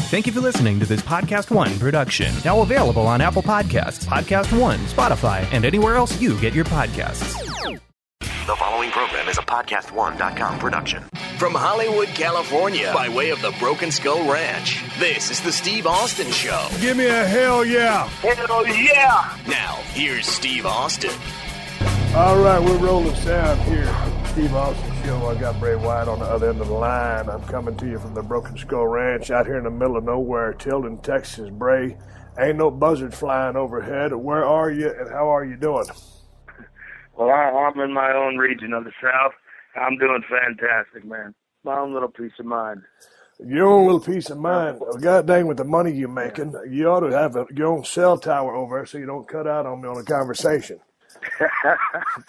Thank you for listening to this PodcastOne production. Now available on Apple Podcasts, PodcastOne, Spotify, and anywhere else you get your podcasts. The following program is a PodcastOne.com production. From Hollywood, California, by way of the Broken Skull Ranch, this is the Steve Austin Show. Give me a hell yeah. Hell yeah. Now, here's Steve Austin. All right, we're rolling sound here. Steve Austin Show. I got Bray Wyatt on the other end of the line. I'm coming to you from the Broken Skull Ranch out here in the middle of nowhere, Tilden, Texas. Bray, ain't no buzzards flying overhead. Where are you and how are you doing? Well, I'm in my own region of the South. I'm doing fantastic, man. My own little peace of mind. Your own little peace of mind. Well, God dang, with the money you're making, you ought to have your own cell tower over there so you don't cut out on me on a conversation.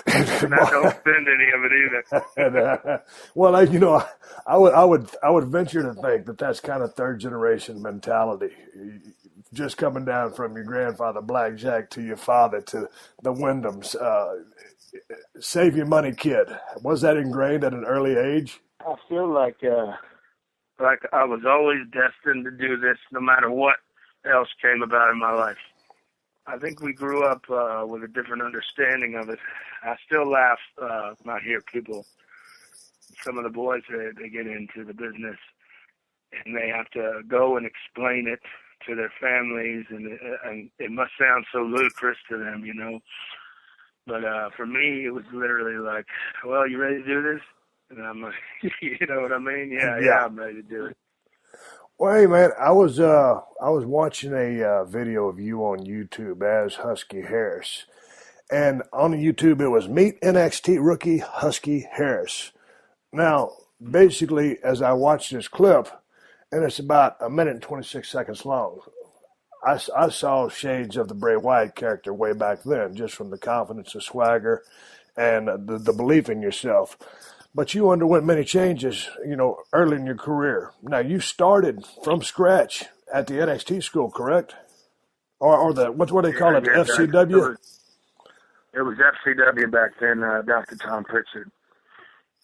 And I don't spend any of it either. Well, I would venture to think that that's kind of third generation mentality. Just coming down from your grandfather Black Jack to your father to the Wyndhams. Save your money, kid. Was that ingrained at an early age? I feel like I was always destined to do this, no matter what else came about in my life. I think we grew up with a different understanding of it. I still laugh when I hear people, some of the boys, they get into the business and they have to go and explain it to their families, and it must sound so ludicrous to them, you know. But for me, it was literally like, well, you ready to do this? And I'm like, you know what I mean? Yeah, I'm ready to do it. Well, hey, man, I was watching a video of you on YouTube as Husky Harris. And on YouTube, it was Meet NXT Rookie Husky Harris. Now, basically, as I watched this clip, and it's about a minute and 26 seconds long, I saw shades of the Bray Wyatt character way back then, just from the confidence, the swagger, and the belief in yourself. But you underwent many changes, early in your career. Now, you started from scratch at the NXT school, correct? Or what do they call it, FCW? It was FCW back then, Dr. Tom Pritchard.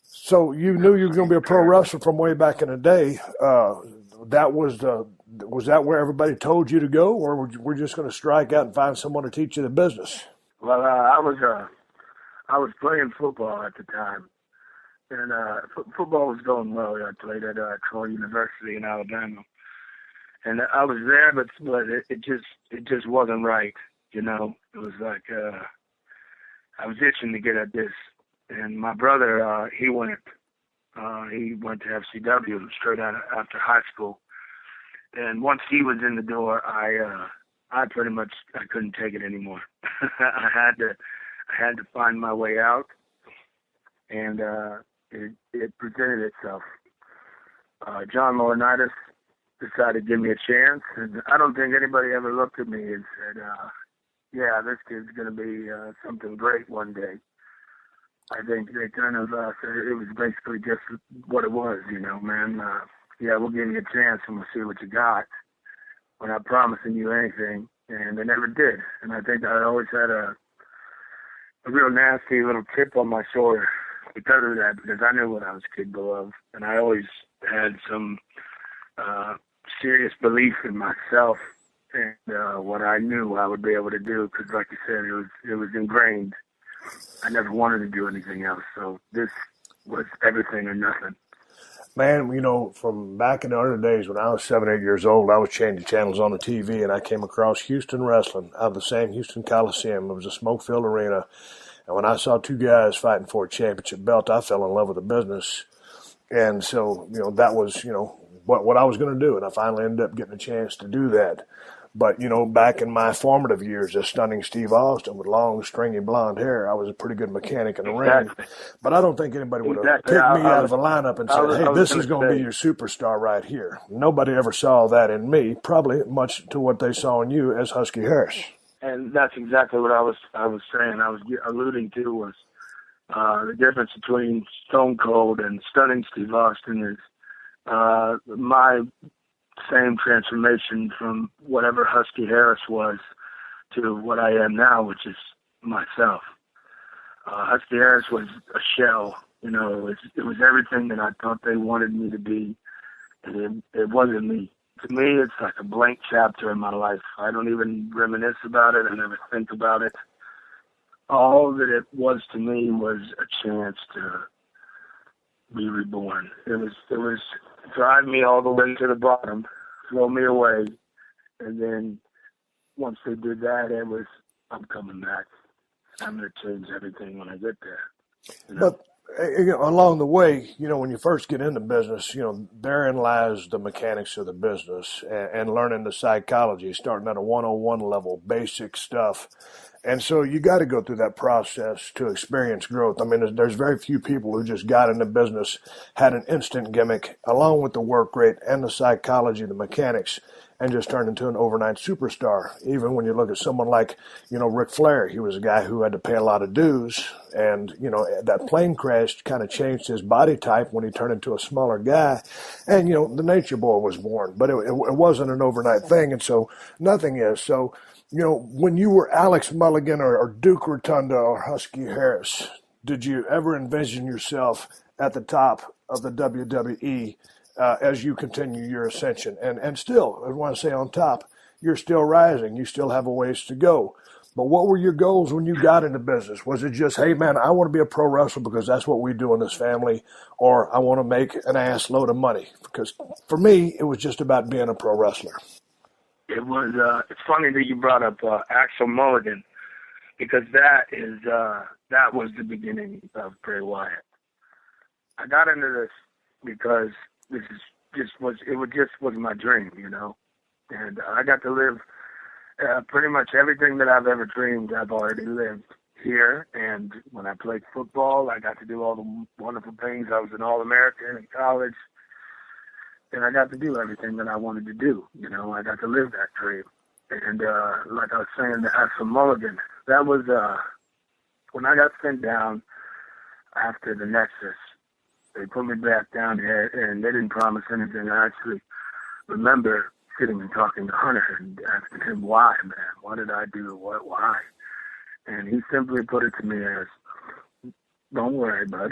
So you knew you were going to be a pro wrestler from way back in the day. Was that where everybody told you to go, or were you just going to strike out and find someone to teach you the business? Well, I was playing football at the time. And football was going well. I played at Troy University in Alabama, and I was there, but it just wasn't right. It was like I was itching to get at this. And my brother, he went to FCW straight out after high school. And once he was in the door, I pretty much couldn't take it anymore. I had to find my way out, and it presented itself. John Laurinaitis decided to give me a chance, and I don't think anybody ever looked at me and said, yeah, this kid's going to be something great one day. I think they kind of said it was basically just what it was, man. Yeah, we'll give you a chance and we'll see what you got. We're not promising you anything, and they never did. And I think I always had a real nasty little chip on my shoulder because of that, because I knew what I was capable of, and I always had some serious belief in myself and what I knew I would be able to do, because like you said, it was ingrained. I never wanted to do anything else, so this was everything or nothing. Man, from back in the early days when I was 7, 8 years old, I was changing channels on the TV, and I came across Houston wrestling out of the same Houston Coliseum. It was a smoke-filled arena. And when I saw two guys fighting for a championship belt, I fell in love with the business. And so, that was, what I was going to do. And I finally ended up getting a chance to do that. But, back in my formative years as stunning Steve Austin with long, stringy blonde hair, I was a pretty good mechanic in the ring. But I don't think anybody would have picked me out of a lineup and said, hey, this is going to be your superstar right here. Nobody ever saw that in me, probably much to what they saw in you as Husky Harris. And that's exactly what I was saying. I was alluding to was the difference between Stone Cold and stunning Steve Austin is my same transformation from whatever Husky Harris was to what I am now, which is myself. Husky Harris was a shell. It was everything that I thought they wanted me to be, and it wasn't me. To me, it's like a blank chapter in my life. I don't even reminisce about it. I never think about it. All that it was to me was a chance to be reborn. It was drive me all the way to the bottom, throw me away, and then once they did that, it was, I'm coming back. I'm going to change everything when I get there. You know? But along the way, when you first get into business, therein lies the mechanics of the business and learning the psychology, starting at a 101 level, basic stuff. And so you got to go through that process to experience growth. I mean, there's very few people who just got into business, had an instant gimmick, along with the work rate and the psychology, the mechanics, and just turned into an overnight superstar. Even when you look at someone like, Ric Flair, he was a guy who had to pay a lot of dues. And, that plane crash kind of changed his body type when he turned into a smaller guy. And, the Nature Boy was born. But it wasn't an overnight thing. And so nothing is. So, when you were Alex Mulligan or Duke Rotunda or Husky Harris, did you ever envision yourself at the top of the WWE as you continue your ascension? And still, I want to say on top, you're still rising. You still have a ways to go. But what were your goals when you got into business? Was it just, hey, man, I want to be a pro wrestler because that's what we do in this family, or I want to make an ass load of money? Because for me, it was just about being a pro wrestler. It was. It's funny that you brought up Axel Mulligan, because that was the beginning of Bray Wyatt. I got into this because this was my dream, and I got to live pretty much everything that I've ever dreamed. I've already lived here, and when I played football, I got to do all the wonderful things. I was an All-American in college. And I got to do everything that I wanted to do. I got to live that dream. And like I was saying to Axel Mulligan, that was when I got sent down after the Nexus. They put me back down here, and they didn't promise anything. I actually remember sitting and talking to Hunter and asking him, why, man? What did I do? Why? And he simply put it to me as, don't worry, bud.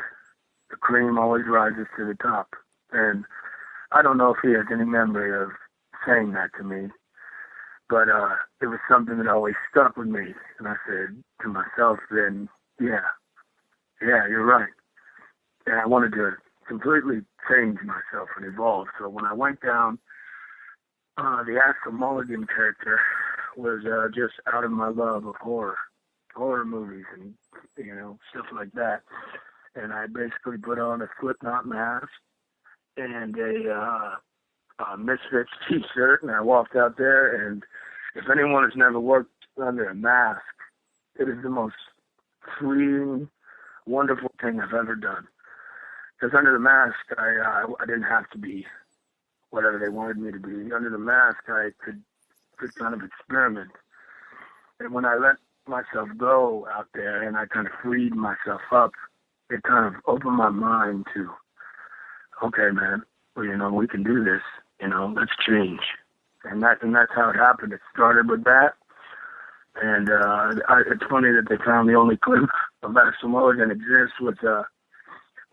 The cream always rises to the top. And I don't know if he has any memory of saying that to me, but it was something that always stuck with me. And I said to myself then, yeah, you're right. And I wanted to completely change myself and evolve. So when I went down, the Axel Mulligan character was just out of my love of horror movies and, stuff like that. And I basically put on a Slipknot mask and a Misfits t-shirt, and I walked out there, and if anyone has never worked under a mask, it is the most freeing, wonderful thing I've ever done. Because under the mask, I didn't have to be whatever they wanted me to be. Under the mask, I could kind of experiment. And when I let myself go out there and I kind of freed myself up, it kind of opened my mind to, okay, man, well, we can do this. Let's change. And that's how it happened. It started with that. And it's funny that they found the only clip of Axel Mulligan exists was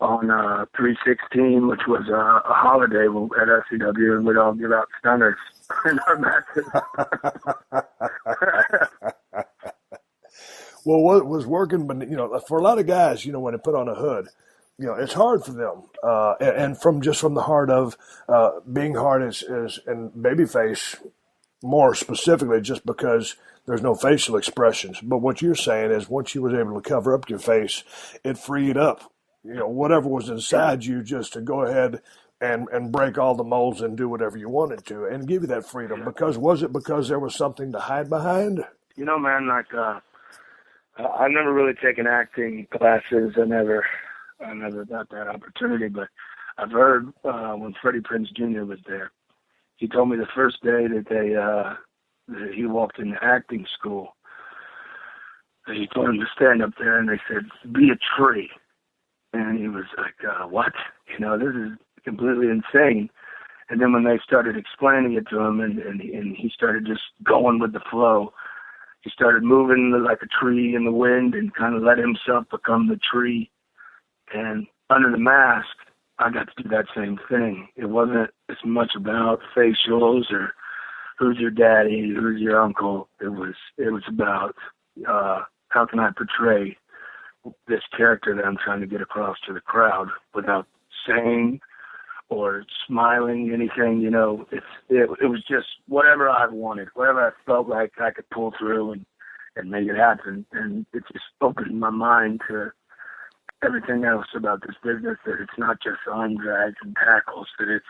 on 3/16, which was a holiday at SCW, and we'd all give out stunners in our matches. Well, what was working, but for a lot of guys, when they put on a hood, it's hard for them, and from the heart of being hard as and babyface, more specifically, just because there's no facial expressions. But what you're saying is, once you was able to cover up your face, it freed up, whatever was inside you, just to go ahead and break all the molds and do whatever you wanted to, and give you that freedom. Was it because there was something to hide behind? Man, like I've never really taken acting classes. I never got that opportunity, but I've heard when Freddie Prinze Jr. was there, he told me the first day that he walked into acting school, he told him to stand up there, and they said, be a tree. And he was like, what? This is completely insane. And then when they started explaining it to him, and he started just going with the flow, he started moving like a tree in the wind and kind of let himself become the tree. And under the mask, I got to do that same thing. It wasn't as much about facials or who's your daddy, who's your uncle. It was about how can I portray this character that I'm trying to get across to the crowd without saying or smiling anything. You know, it was just whatever I wanted, whatever I felt like I could pull through and make it happen. And it just opened my mind to everything else about this business, that it's not just arm drags and tackles, that it's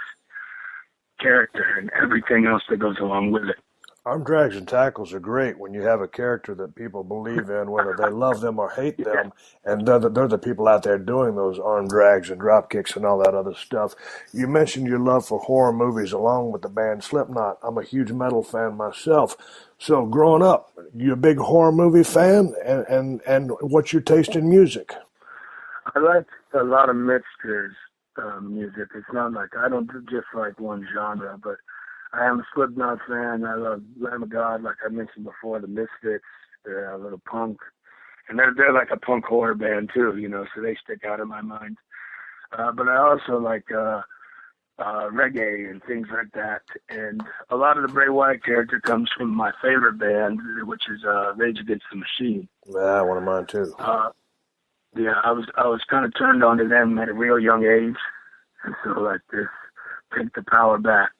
character and everything else that goes along with it. Arm drags and tackles are great when you have a character that people believe in, whether they love them or hate them, and they're the people out there doing those arm drags and drop kicks and all that other stuff. You mentioned your love for horror movies along with the band Slipknot. I'm a huge metal fan myself. So growing up, you a big horror movie fan, and what's your taste in music? I like a lot of mixtures music. It's not like I don't just like one genre, but I am a Slipknot fan. I love Lamb of God, like I mentioned before, the Misfits. They're a little punk, and they're like a punk horror band too, you know. So they stick out in my mind. But I also like reggae and things like that. And a lot of the Bray Wyatt character comes from my favorite band, which is Rage Against the Machine. Yeah, one of mine too. Yeah, I was kind of turned on to them at a real young age, and so like this take the power back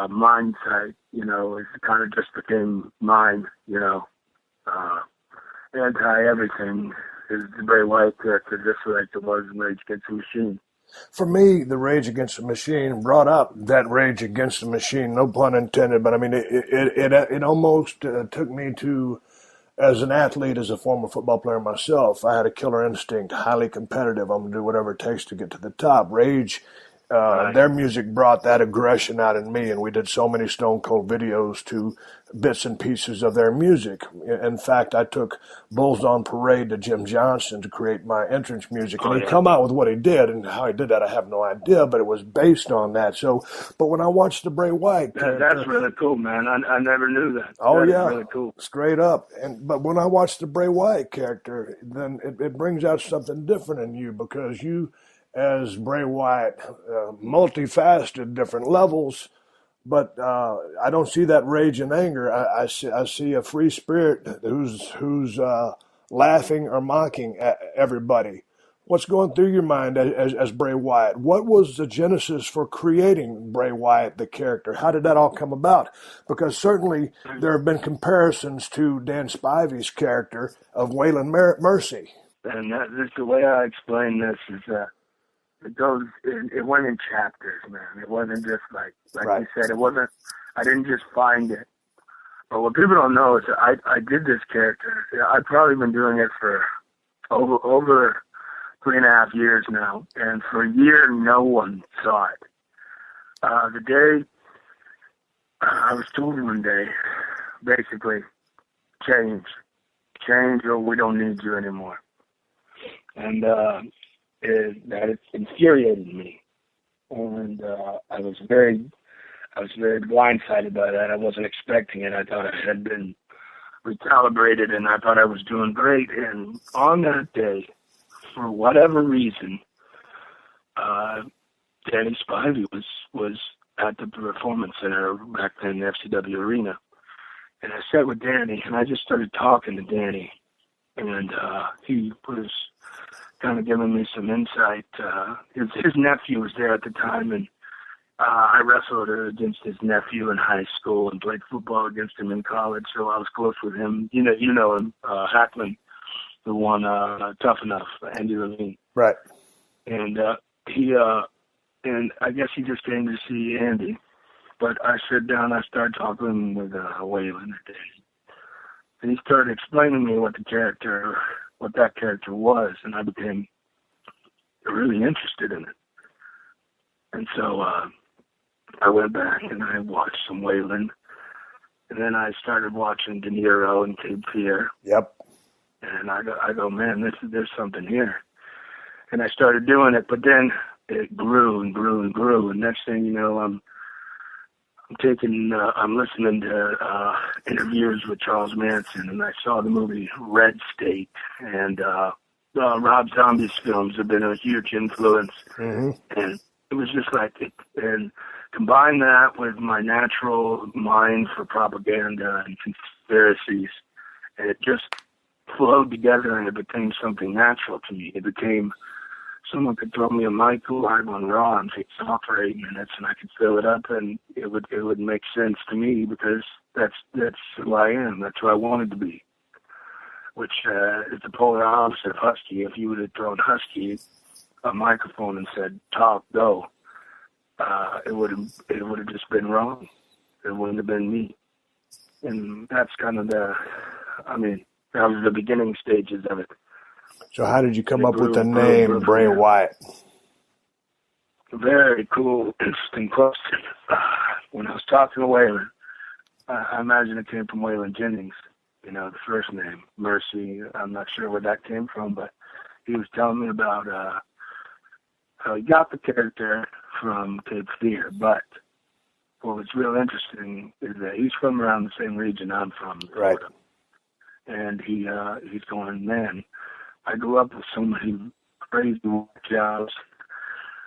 mindset, you know, it kind of just became mine, you know. Anti everything is the Bray Wyatt character, just like it was in Rage Against the Machine. For me, the Rage Against the Machine brought up that Rage Against the Machine, no pun intended, but I mean, it almost took me to, as an athlete, as a former football player myself, I had a killer instinct, highly competitive. I'm going to do whatever it takes to get to the top. Rage, their music brought that aggression out in me, and we did so many Stone Cold videos to bits and pieces of their music. In fact, I took Bulls on Parade to Jim Johnston to create my entrance music, and he come out with what he did, and how he did that I have no idea, but it was based on that. So, but when I watched the Bray Wyatt character, that's really cool, man. I never knew that. Oh, that's yeah, really cool. Straight up. But when I watched the Bray Wyatt character, then it brings out something different in you, because you, as Bray Wyatt, multifaceted, different levels, but I don't see that rage and anger. I see a free spirit who's laughing or mocking at everybody. What's going through your mind as Bray Wyatt? What was the genesis for creating Bray Wyatt, the character? How did that all come about? Because certainly there have been comparisons to Dan Spivey's character of Waylon Mercy. And this, the way I explain this is it went in chapters, man. It wasn't just like right. You said, it wasn't, I didn't just find it. But what people don't know is that I did this character. I've probably been doing it for over 3.5 years now. And for a year, no one saw it. The day, I was told one day, basically, change or we don't need you anymore. And, that infuriated me, and I was very blindsided by that. I wasn't expecting it. I thought I had been recalibrated, and I thought I was doing great. And on that day, for whatever reason, Danny Spivey was at the Performance Center back then, the FCW Arena, and I sat with Danny, and I just started talking to Danny, and he was kind of giving me some insight. His nephew was there at the time, and I wrestled against his nephew in high school and played football against him in college, so I was close with him. You know him, Hackman, the one Tough Enough, Andy Levine. Right. And and I guess he just came to see Andy. But I sat down, I started talking with Waylon that day. And he started explaining to me what that character was, and I became really interested in it. And so I went back and I watched some Waylon, and then I started watching De Niro and Cape Fear. Yep. And I go, man, there's something here. And I started doing it, but then it grew and grew and grew. And next thing you know, I'm listening to interviews with Charles Manson, and I saw the movie Red State, and Rob Zombie's films have been a huge influence. And it was just like, and combine that with my natural mind for propaganda and conspiracies, and it just flowed together, and it became something natural to me. It became, someone could throw me a mic live on Raw and take off for 8 minutes, and I could fill it up, and it would make sense to me, because that's who I am. That's who I wanted to be. Which is the polar opposite of Husky. If you would have thrown Husky a microphone and said, "Talk, go," it would have just been wrong. It wouldn't have been me. And that's kind of that was the beginning stages of it. So how did you come up with the name Bray Wyatt? Very cool, interesting question. When I was talking to Waylon, I imagine it came from Waylon Jennings, the first name, Mercy. I'm not sure where that came from, but he was telling me about how he got the character from Cape Fear. But what was real interesting is that he's from around the same region I'm from, Florida. Right. And he's going, man, I grew up with so many crazy jobs.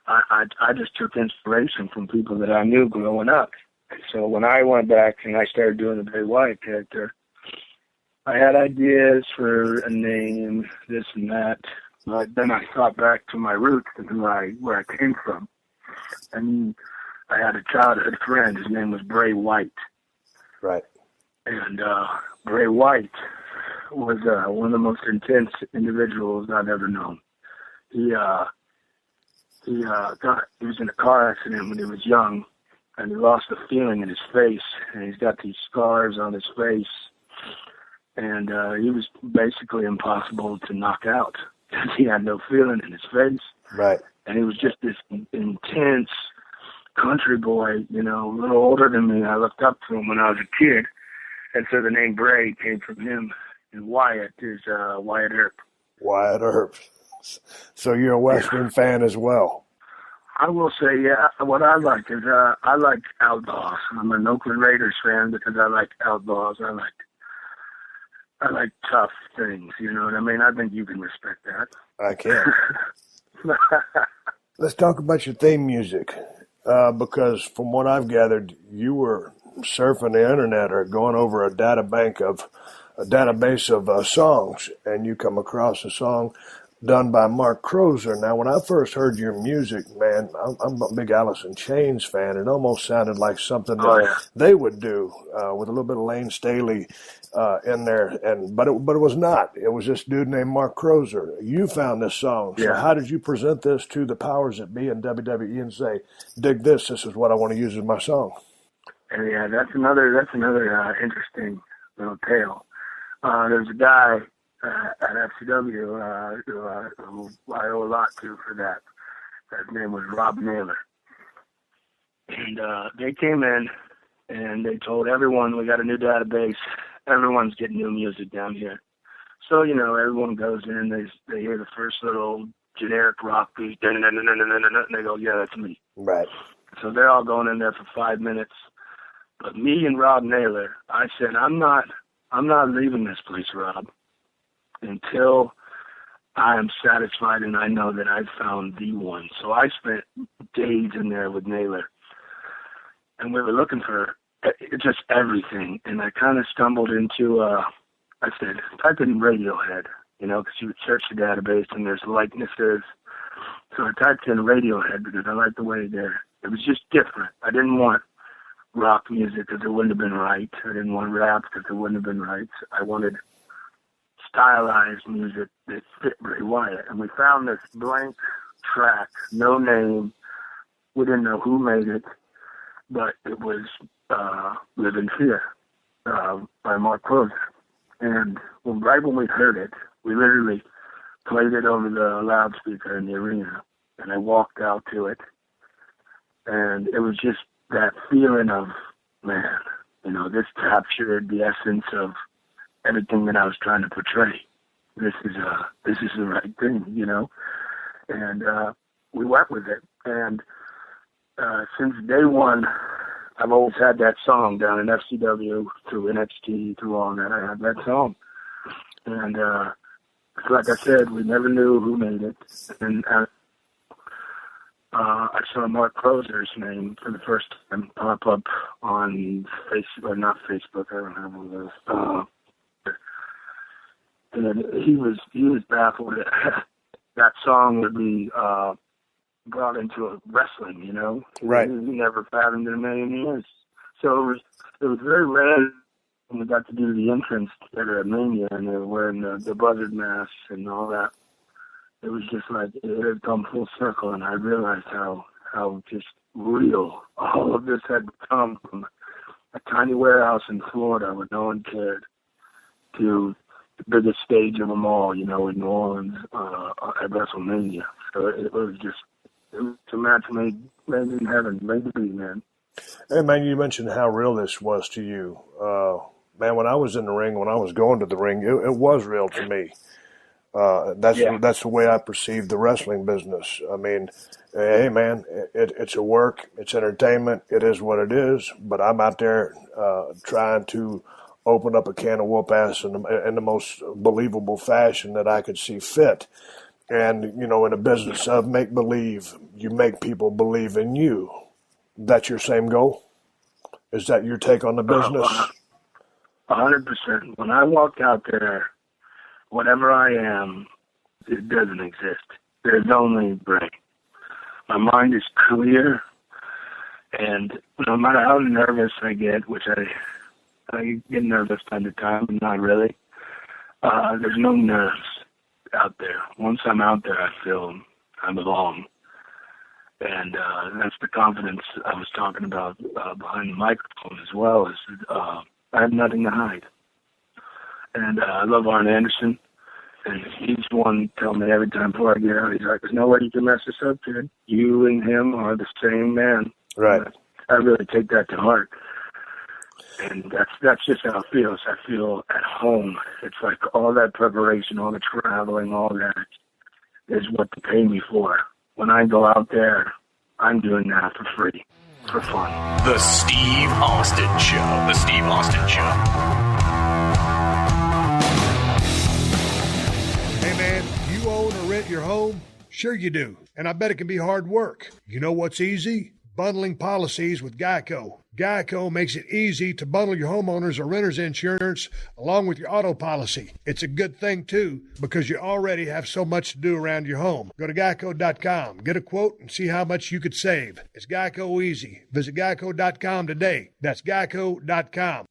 I just took inspiration from people that I knew growing up. So when I went back and I started doing the Bray Wyatt character, I had ideas for a name, this and that. But then I thought back to my roots and where I came from. And I had a childhood friend. His name was Bray Wyatt. Right. And Bray Wyatt was one of the most intense individuals I've ever known. He was in a car accident when he was young, and he lost the feeling in his face, and he's got these scars on his face, and he was basically impossible to knock out because he had no feeling in his face. Right. And he was just this intense country boy, a little older than me. I looked up to him when I was a kid, and so the name Bray came from him. And Wyatt is Wyatt Earp. Wyatt Earp. So you're a Western fan as well? I will say, yeah. What I like is I like outlaws. I'm an Oakland Raiders fan because I like outlaws. I like tough things. You know what I mean? I think you can respect that. I can. Let's talk about your theme music, because from what I've gathered, you were surfing the internet or going over a database of songs, and you come across a song done by Mark Crozer. Now, when I first heard your music, man, I'm a big Alice in Chains fan. It almost sounded like something that they would do with a little bit of Lane Staley in there, but it was not. It was this dude named Mark Crozer. You found this song. So how did you present this to the powers that be in WWE and say, dig this, this is what I want to use as my song? Yeah, that's another interesting little tale. There's a guy at FCW who I owe a lot to for that. His name was Rob Naylor. And they came in and they told everyone, we got a new database. Everyone's getting new music down here. So, everyone goes in, they hear the first little generic rock beat, and they go, yeah, that's me. Right. So they're all going in there for 5 minutes. But me and Rob Naylor, I said, I'm not leaving this place, Rob, until I am satisfied and I know that I've found the one. So I spent days in there with Naylor, and we were looking for just everything. And I kind of stumbled into, I said, type in Radiohead, because you would search the database and there's likenesses. So I typed in Radiohead because I liked the way it was just different. I didn't want rock music because it wouldn't have been right. I didn't want rap because it wouldn't have been right. I wanted stylized music that fit Bray Wyatt. And we found this blank track, no name. We didn't know who made it, but it was Live in Fear by Mark Crozer. And right when we heard it, we literally played it over the loudspeaker in the arena. And I walked out to it. And it was just that feeling of, man, this captured the essence of everything that I was trying to portray. This is the right thing, And we went with it. And since day one, I've always had that song down in FCW, through NXT, through all that. I had that song. And like I said, we never knew who made it. And I saw Mark Croser's name for the first time pop up on Facebook, or not Facebook, I don't have one of those. And he was baffled that that song would be brought into wrestling, you know? Right. He never fathomed in a million years. So it was very rare when we got to do the entrance together at Mania, and they were wearing the buzzard masks and all that. It was just like it had come full circle, and I realized how just real all of this had become, from a tiny warehouse in Florida where no one cared to the biggest stage of them all, you know, in New Orleans at WrestleMania. So it was a match made in heaven, made to be, man. Hey, man, you mentioned how real this was to you. Man, when I was in the ring, when I was going to the ring, it was real to me. That's the way I perceive the wrestling business. I mean, hey, man, it's a work, it's entertainment, it is what it is, but I'm out there trying to open up a can of whoop ass in the most believable fashion that I could see fit. And, you know, in a business of make-believe, you make people believe in you. That's your same goal? Is that your take on the business? 100%. When I walk out there, whatever I am, it doesn't exist. There's only Bray. My mind is clear, and no matter how nervous I get, which I get nervous time to time, but not really, there's no nerves out there. Once I'm out there, I feel I belong. And that's the confidence I was talking about behind the microphone as well. Is I have nothing to hide. And I love Arn Anderson. And he's the one telling me every time before I get out, he's like, there's no way you can mess this up, kid. You and him are the same man. Right. And I really take that to heart. And that's just how it feels. I feel at home. It's like all that preparation, all the traveling, all that is what they pay me for. When I go out there, I'm doing that for free, for fun. The Steve Austin Show. The Steve Austin Show. Hey man, you own or rent your home? Sure you do. And I bet it can be hard work. You know what's easy? Bundling policies with Geico. Geico makes it easy to bundle your homeowners or renters insurance along with your auto policy. It's a good thing, too, because you already have so much to do around your home. Go to geico.com, get a quote, and see how much you could save. It's Geico easy. Visit geico.com today. That's geico.com.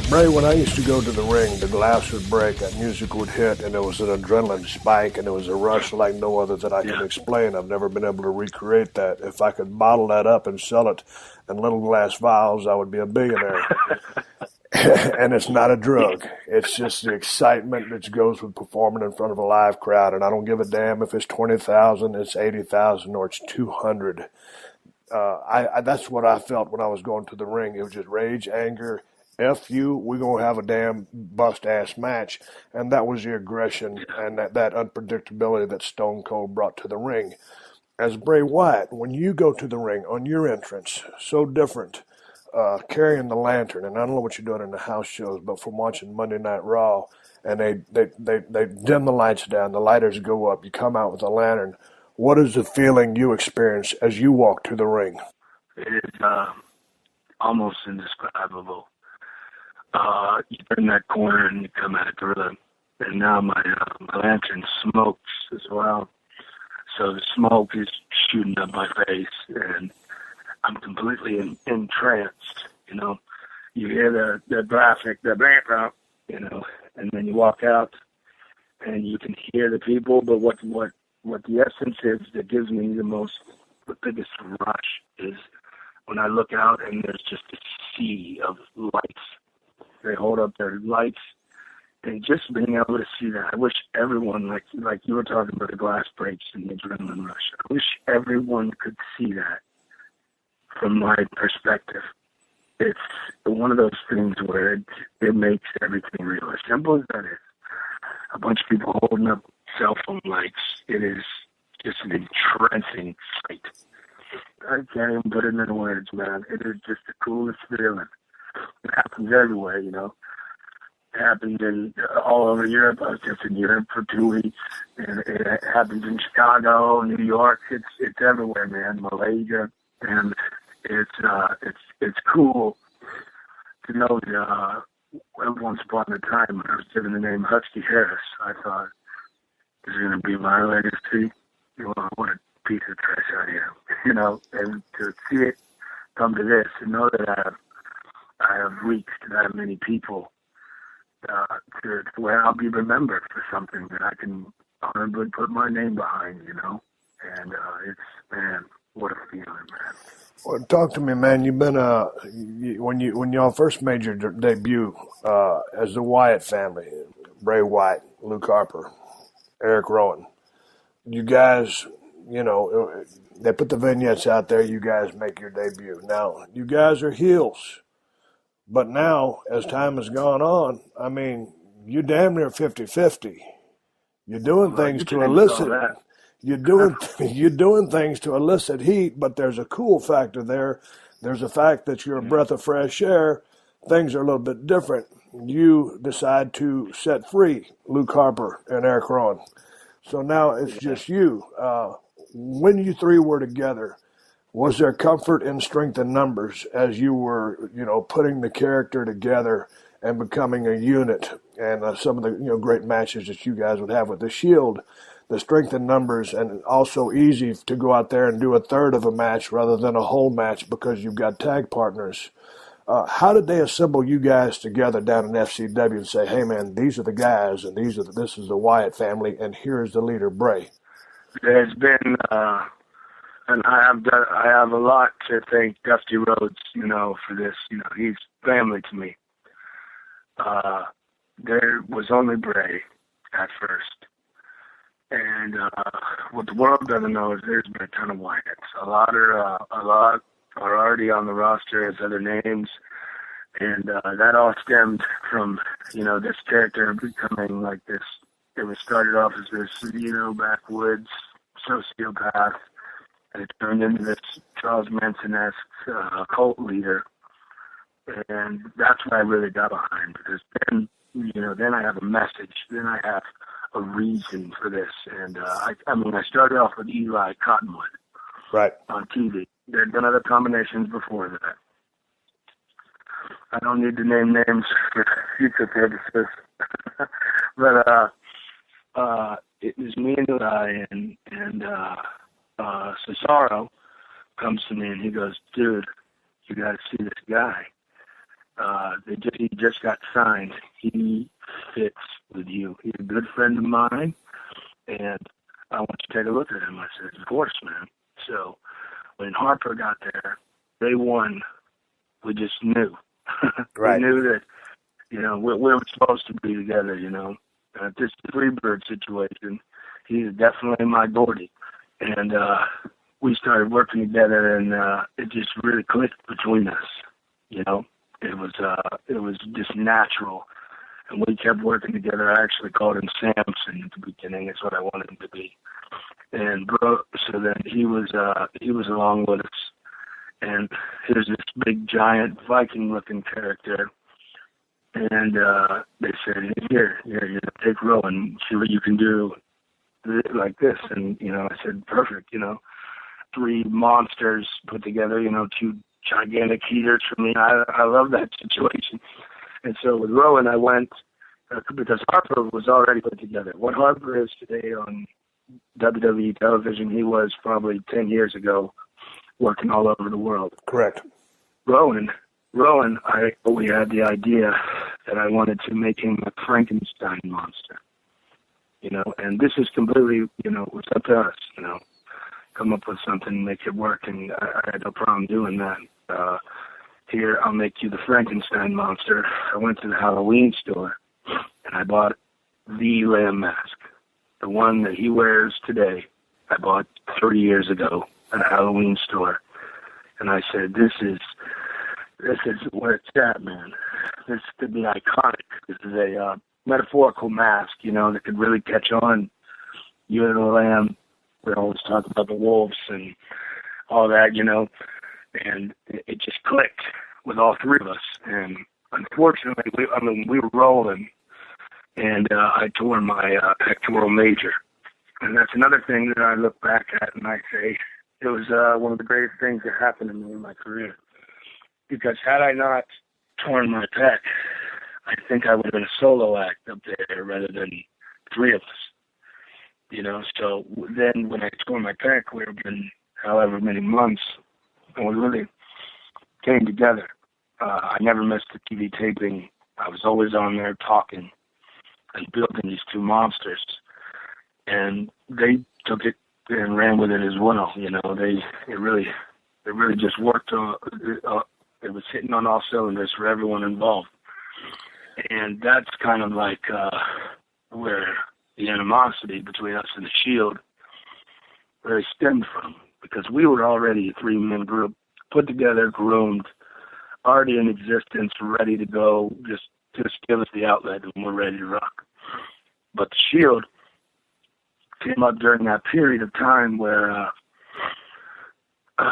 Bray, when I used to go to the ring, the glass would break, that music would hit, and there was an adrenaline spike, and there was a rush like no other that I can explain. I've never been able to recreate that. If I could bottle that up and sell it in little glass vials, I would be a billionaire. And it's not a drug. It's just the excitement that goes with performing in front of a live crowd, and I don't give a damn if it's 20,000, it's 80,000, or it's 200. That's what I felt when I was going to the ring. It was just rage, anger. F you, we're going to have a damn bust-ass match. And that was the aggression and that unpredictability that Stone Cold brought to the ring. As Bray Wyatt, when you go to the ring on your entrance, so different, carrying the lantern, and I don't know what you're doing in the house shows, but from watching Monday Night Raw, and they dim the lights down, the lighters go up, you come out with a lantern. What is the feeling you experience as you walk to the ring? It is almost indescribable. You turn that corner and you come at a gorilla, and now my lantern smokes as well. So the smoke is shooting up my face, and I'm completely entranced. You know, you hear the graphic, the bam, you know, and then you walk out, and you can hear the people. But what the essence is that gives me the biggest rush is when I look out and there's just a sea of lights. They hold up their lights, and just being able to see that. I wish everyone, like you were talking about the glass breaks and the adrenaline rush, I wish everyone could see that from my perspective. It's one of those things where it makes everything real. As simple as that is. A bunch of people holding up cell phone lights. It is just an entrancing sight. I can't even put it into words, man. It is just the coolest feeling. happens everywhere, you know. It happens in all over Europe. I was just in Europe for 2 weeks, and it happens in Chicago, New York. It's everywhere, man. Malaysia, and it's cool to know that once upon a time when I was given the name Husky Harris, I thought, this is going to be my legacy. Well, what a piece of trash I am, you know. And to see it come to this, and know that I have reached that many people. To where I'll be remembered for something that I can honorably put my name behind, you know. And man, what a feeling, man. Well, talk to me, man. You've been when y'all first made your debut as the Wyatt family, Bray Wyatt, Luke Harper, Eric Rowan. You guys, you know, they put the vignettes out there. You guys make your debut. Now, you guys are heels. But now, as time has gone on, I mean, you're damn near 50-50. You're doing things to elicit. You're doing things to elicit heat, but there's a cool factor there. There's a fact that you're a breath of fresh air. Things are a little bit different. You decide to set free Luke Harper and Eric Rowan. So now it's just you. When you three were together, was there comfort in strength in numbers as you were, you know, putting the character together and becoming a unit? And some of the, you know, great matches that you guys would have with the Shield, the strength in numbers, and also easy to go out there and do a third of a match rather than a whole match because you've got tag partners. How did they assemble you guys together down in FCW and say, hey, man, these are the guys and this is the Wyatt family and here's the leader, Bray? There's been... And I have a lot to thank Dusty Rhodes, you know, for this. You know, he's family to me. There was only Bray at first. And what the world doesn't know is there's been a ton of Wyatts. A lot are already on the roster as other names. And that all stemmed from, you know, this character becoming like this. It was started off as this, you know, backwoods sociopath. And it turned into this Charles Manson-esque cult leader. And that's what I really got behind, because then, you know, then I have a message. Then I have a reason for this. And, I mean, I started off with Eli Cottonwood. Right. On TV. There had been other combinations before that. I don't need to name names for future purposes. But it was me and Eli, and Cesaro comes to me and he goes, dude, you got to see this guy. He just got signed. He fits with you. He's a good friend of mine, and I want you to take a look at him. I said, of course, man. So when Harper got there, day one, we just knew. Right. We knew that, you know, we were supposed to be together, you know. This Freebird situation, he's definitely my Gordy. And we started working together, and it just really clicked between us. You know, it was just natural, and we kept working together. I actually called him Samson at the beginning. It's what I wanted him to be. And so then he was along with us, and here's this big giant Viking-looking character. And they said, here, take Rowan, see what you can do like this. And, you know, I said, perfect, you know, 3 monsters put together, you know, 2 gigantic heaters for me. I love that situation. And so with Rowan, I went, because Harper was already put together. What Harper is today on WWE television, he was probably 10 years ago working all over the world. Correct. Rowan, we had the idea that I wanted to make him a Frankenstein monster. You know, and this is completely, you know, it's up to us, you know, come up with something, make it work, and I had no problem doing that. Here, I'll make you the Frankenstein monster. I went to the Halloween store, and I bought the lamb mask, the one that he wears today. I bought 30 years ago at a Halloween store, and I said, this is where it's at, man. This could be iconic. This is a metaphorical mask, you know, that could really catch on. You and the lamb, we always talk about the wolves and all that, you know, and it just clicked with all 3 of us. And unfortunately, we were rolling, and I tore my pectoral major. And that's another thing that I look back at and I say, it was one of the greatest things that happened to me in my career. Because had I not torn my pec, I think I would have been a solo act up there rather than three of us. So then when I tore my pec, we were in however many months, and we really came together. I never missed a TV taping. I was always on there talking and building these two monsters. And they took it and ran with it as well. It really just worked. It was hitting on all cylinders for everyone involved. And that's kind of like where the animosity between us and the Shield really stemmed from, because we were already a three-man group, put together, groomed, already in existence, ready to go, just give us the outlet and we're ready to rock. But the Shield came up during that period of time where I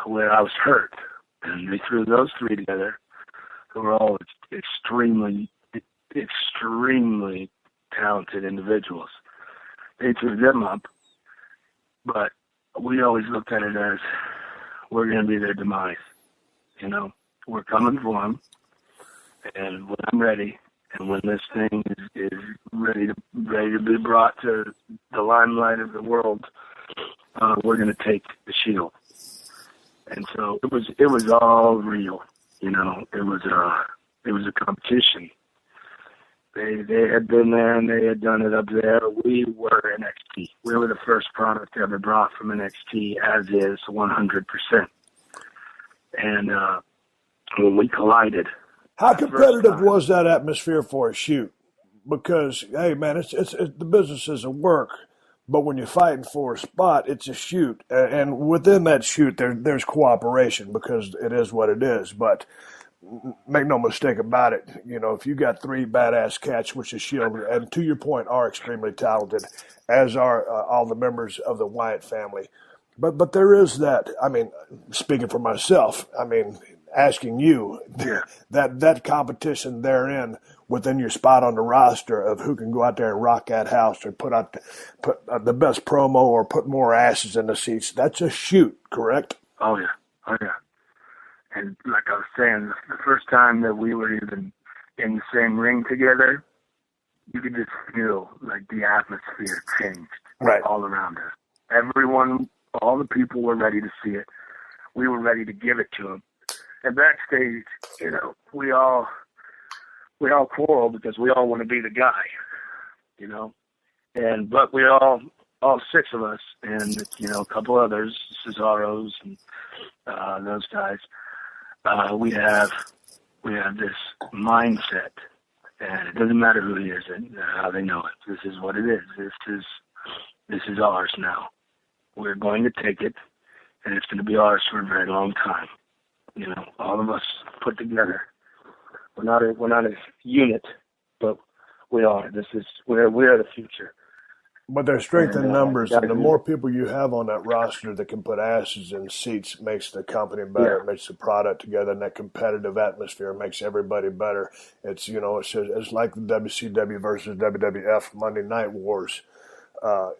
was hurt, and they threw those three together, who were all extremely talented individuals. They threw them up, but we always looked at it as we're going to be their demise. We're coming for them, and when I'm ready, and when this thing is ready to be brought to the limelight of the world, we're going to take the Shield. And so it was all real. It was a competition. They had been there and they had done it up there. We were NXT. We were the first product ever brought from NXT, as is 100%. And when we collided. How competitive was that atmosphere for a shoot? Because, hey, man, it's the business is a work, but when you're fighting for a spot, it's a shoot. And within that shoot, there's cooperation, because it is what it is. But make no mistake about it, if you got three badass cats, which is Shield, and to your point, are extremely talented, as are all the members of the Wyatt family. But there is that, speaking for myself, asking you, that competition therein within your spot on the roster of who can go out there and rock that house or put the best promo or put more asses in the seats. That's a shoot, correct? Oh yeah. And like I was saying, the first time that we were even in the same ring together, you could just feel like the atmosphere changed all around us. Everyone, all the people were ready to see it. We were ready to give it to them. And backstage, we all quarrel because we all want to be the guy, but we all six of us, and a couple others, Cesaro's and those guys, we have this mindset, and it doesn't matter who he is and how they know it. This is what it is. This is ours now. We're going to take it, and it's going to be ours for a very long time. All of us put together. We're not a unit, but we are. We are the future. But there's strength in numbers, and the more people you have on that roster that can put asses in seats makes the company better, it makes the product together, and that competitive atmosphere makes everybody better. It's it's like the WCW versus WWF Monday Night Wars.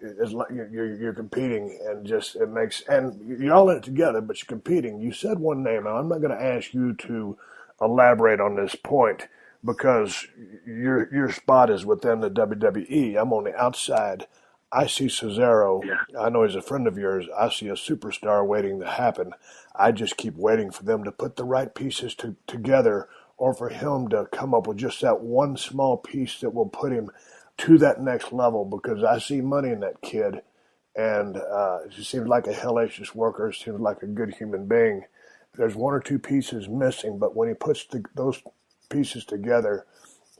It's like you're competing, and you're all in it together, but you're competing. You said one name, and I'm not going to ask you to elaborate on this point, because your spot is within the WWE. I'm on the outside. I see Cesaro. Yeah. I know he's a friend of yours. I see a superstar waiting to happen. I just keep waiting for them to put the right pieces together, or for him to come up with just that one small piece that will put him to that next level, because I see money in that kid, and he seems like a hellacious worker, seems like a good human being. There's one or two pieces missing, but when he puts those pieces together,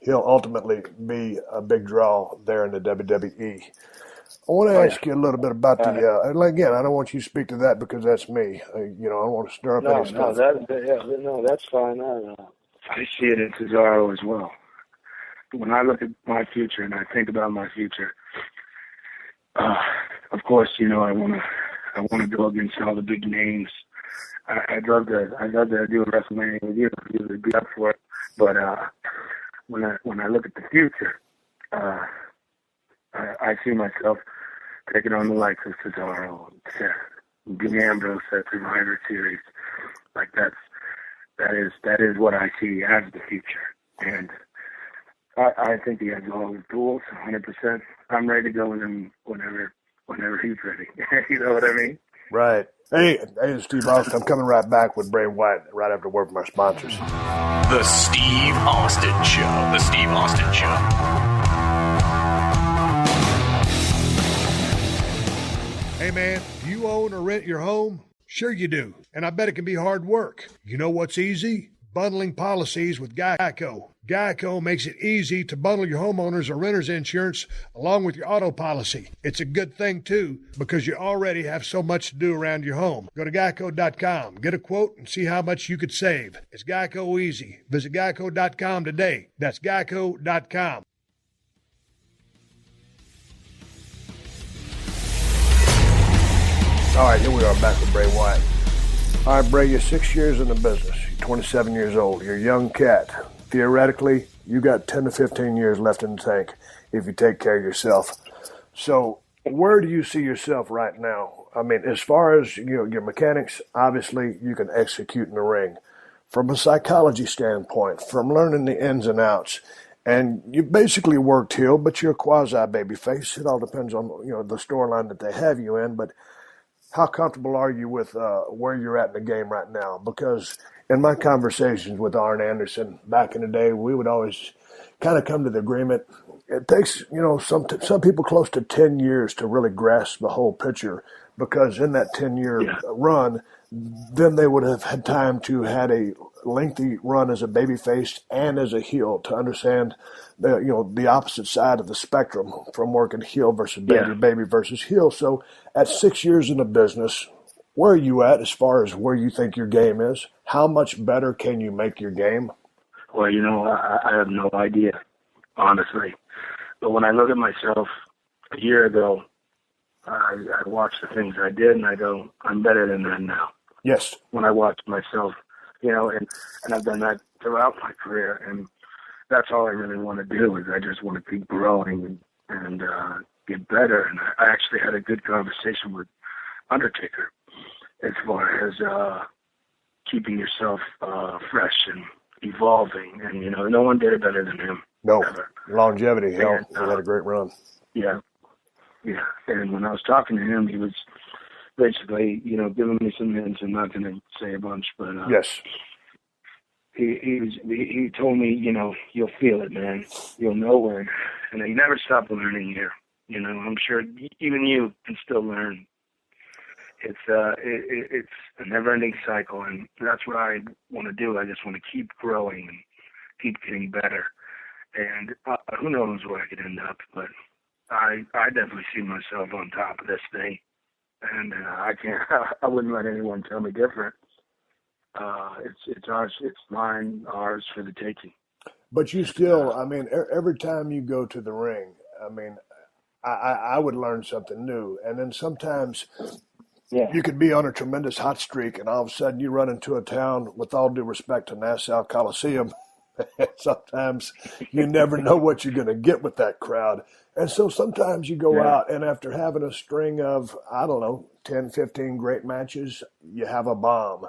he'll ultimately be a big draw there in the WWE. I want to ask you a little bit about again, I don't want you to speak to that because that's me. I don't want to stir up any stuff. That's fine. I see it in Cesaro as well. When I look at my future and I think about my future, of course, I want to go against all the big names. I'd love to do a WrestleMania with you. You'd be up for it. But when I look at the future, I see myself taking on the likes of Cesaro, Dean Ambrose at Survivor Series. Like that is what I see as the future, and I think he has all the tools, 100%. I'm ready to go with him whenever he's ready. You know what I mean? Right. Hey, Steve Austin. I'm coming right back with Bray Wyatt right after word from our sponsors. The Steve Austin Show. The Steve Austin Show. Hey man, do you own or rent your home? Sure you do, and I bet it can be hard work. You know what's easy? Bundling policies with Geico. Geico makes it easy to bundle your homeowners or renters insurance along with your auto policy. It's a good thing, too, because you already have so much to do around your home. Go to geico.com, get a quote, and see how much you could save. It's Geico easy. Visit geico.com today. That's geico.com. All right, here we are back with Bray Wyatt. All right, Bray, you're 6 years in the business. You're 27 years old. You're a young cat. Theoretically, you got 10 to 15 years left in the tank if you take care of yourself. So where do you see yourself right now? I mean, as far as your mechanics, obviously you can execute in the ring. From a psychology standpoint, from learning the ins and outs, and you basically worked heel, but you're a quasi-babyface. It all depends on the storyline that they have you in, but how comfortable are you with where you're at in the game right now? Because in my conversations with Arn Anderson back in the day, we would always kind of come to the agreement. It takes, some people close to 10 years to really grasp the whole picture, because in that 10-year run, then they would have had time to had a lengthy run as a babyface and as a heel to understand the opposite side of the spectrum from working heel versus baby versus heel. So at 6 years in the business, where are you at as far as where you think your game is? How much better can you make your game? Well, I have no idea, honestly. But when I look at myself a year ago, I watch the things I did and I go, I'm better than that now. Yes. When I watch myself, and I've done that throughout my career, and that's all I really want to do is I just want to keep growing and get better. And I actually had a good conversation with Undertaker as far as keeping yourself fresh and evolving. And, no one did it better than him. No. Ever. Longevity, hell, he had a great run. Yeah. Yeah. And when I was talking to him, he was basically, giving me some hints. I'm not going to say a bunch, but yes. He told me, you'll feel it, man. You'll know when. And you never stop learning here. I'm sure even you can still learn. It's a never-ending cycle, and that's what I want to do. I just want to keep growing and keep getting better. And who knows where I could end up, but I definitely see myself on top of this thing. And I wouldn't let anyone tell me different. It's ours, it's mine, ours for the taking. But you still, every time you go to the ring, I would learn something new. And then sometimes you could be on a tremendous hot streak, and all of a sudden you run into a town, with all due respect to Nassau Coliseum, sometimes you never know what you're going to get with that crowd. And so sometimes you go out, and after having a string of, 10, 15 great matches, you have a bomb.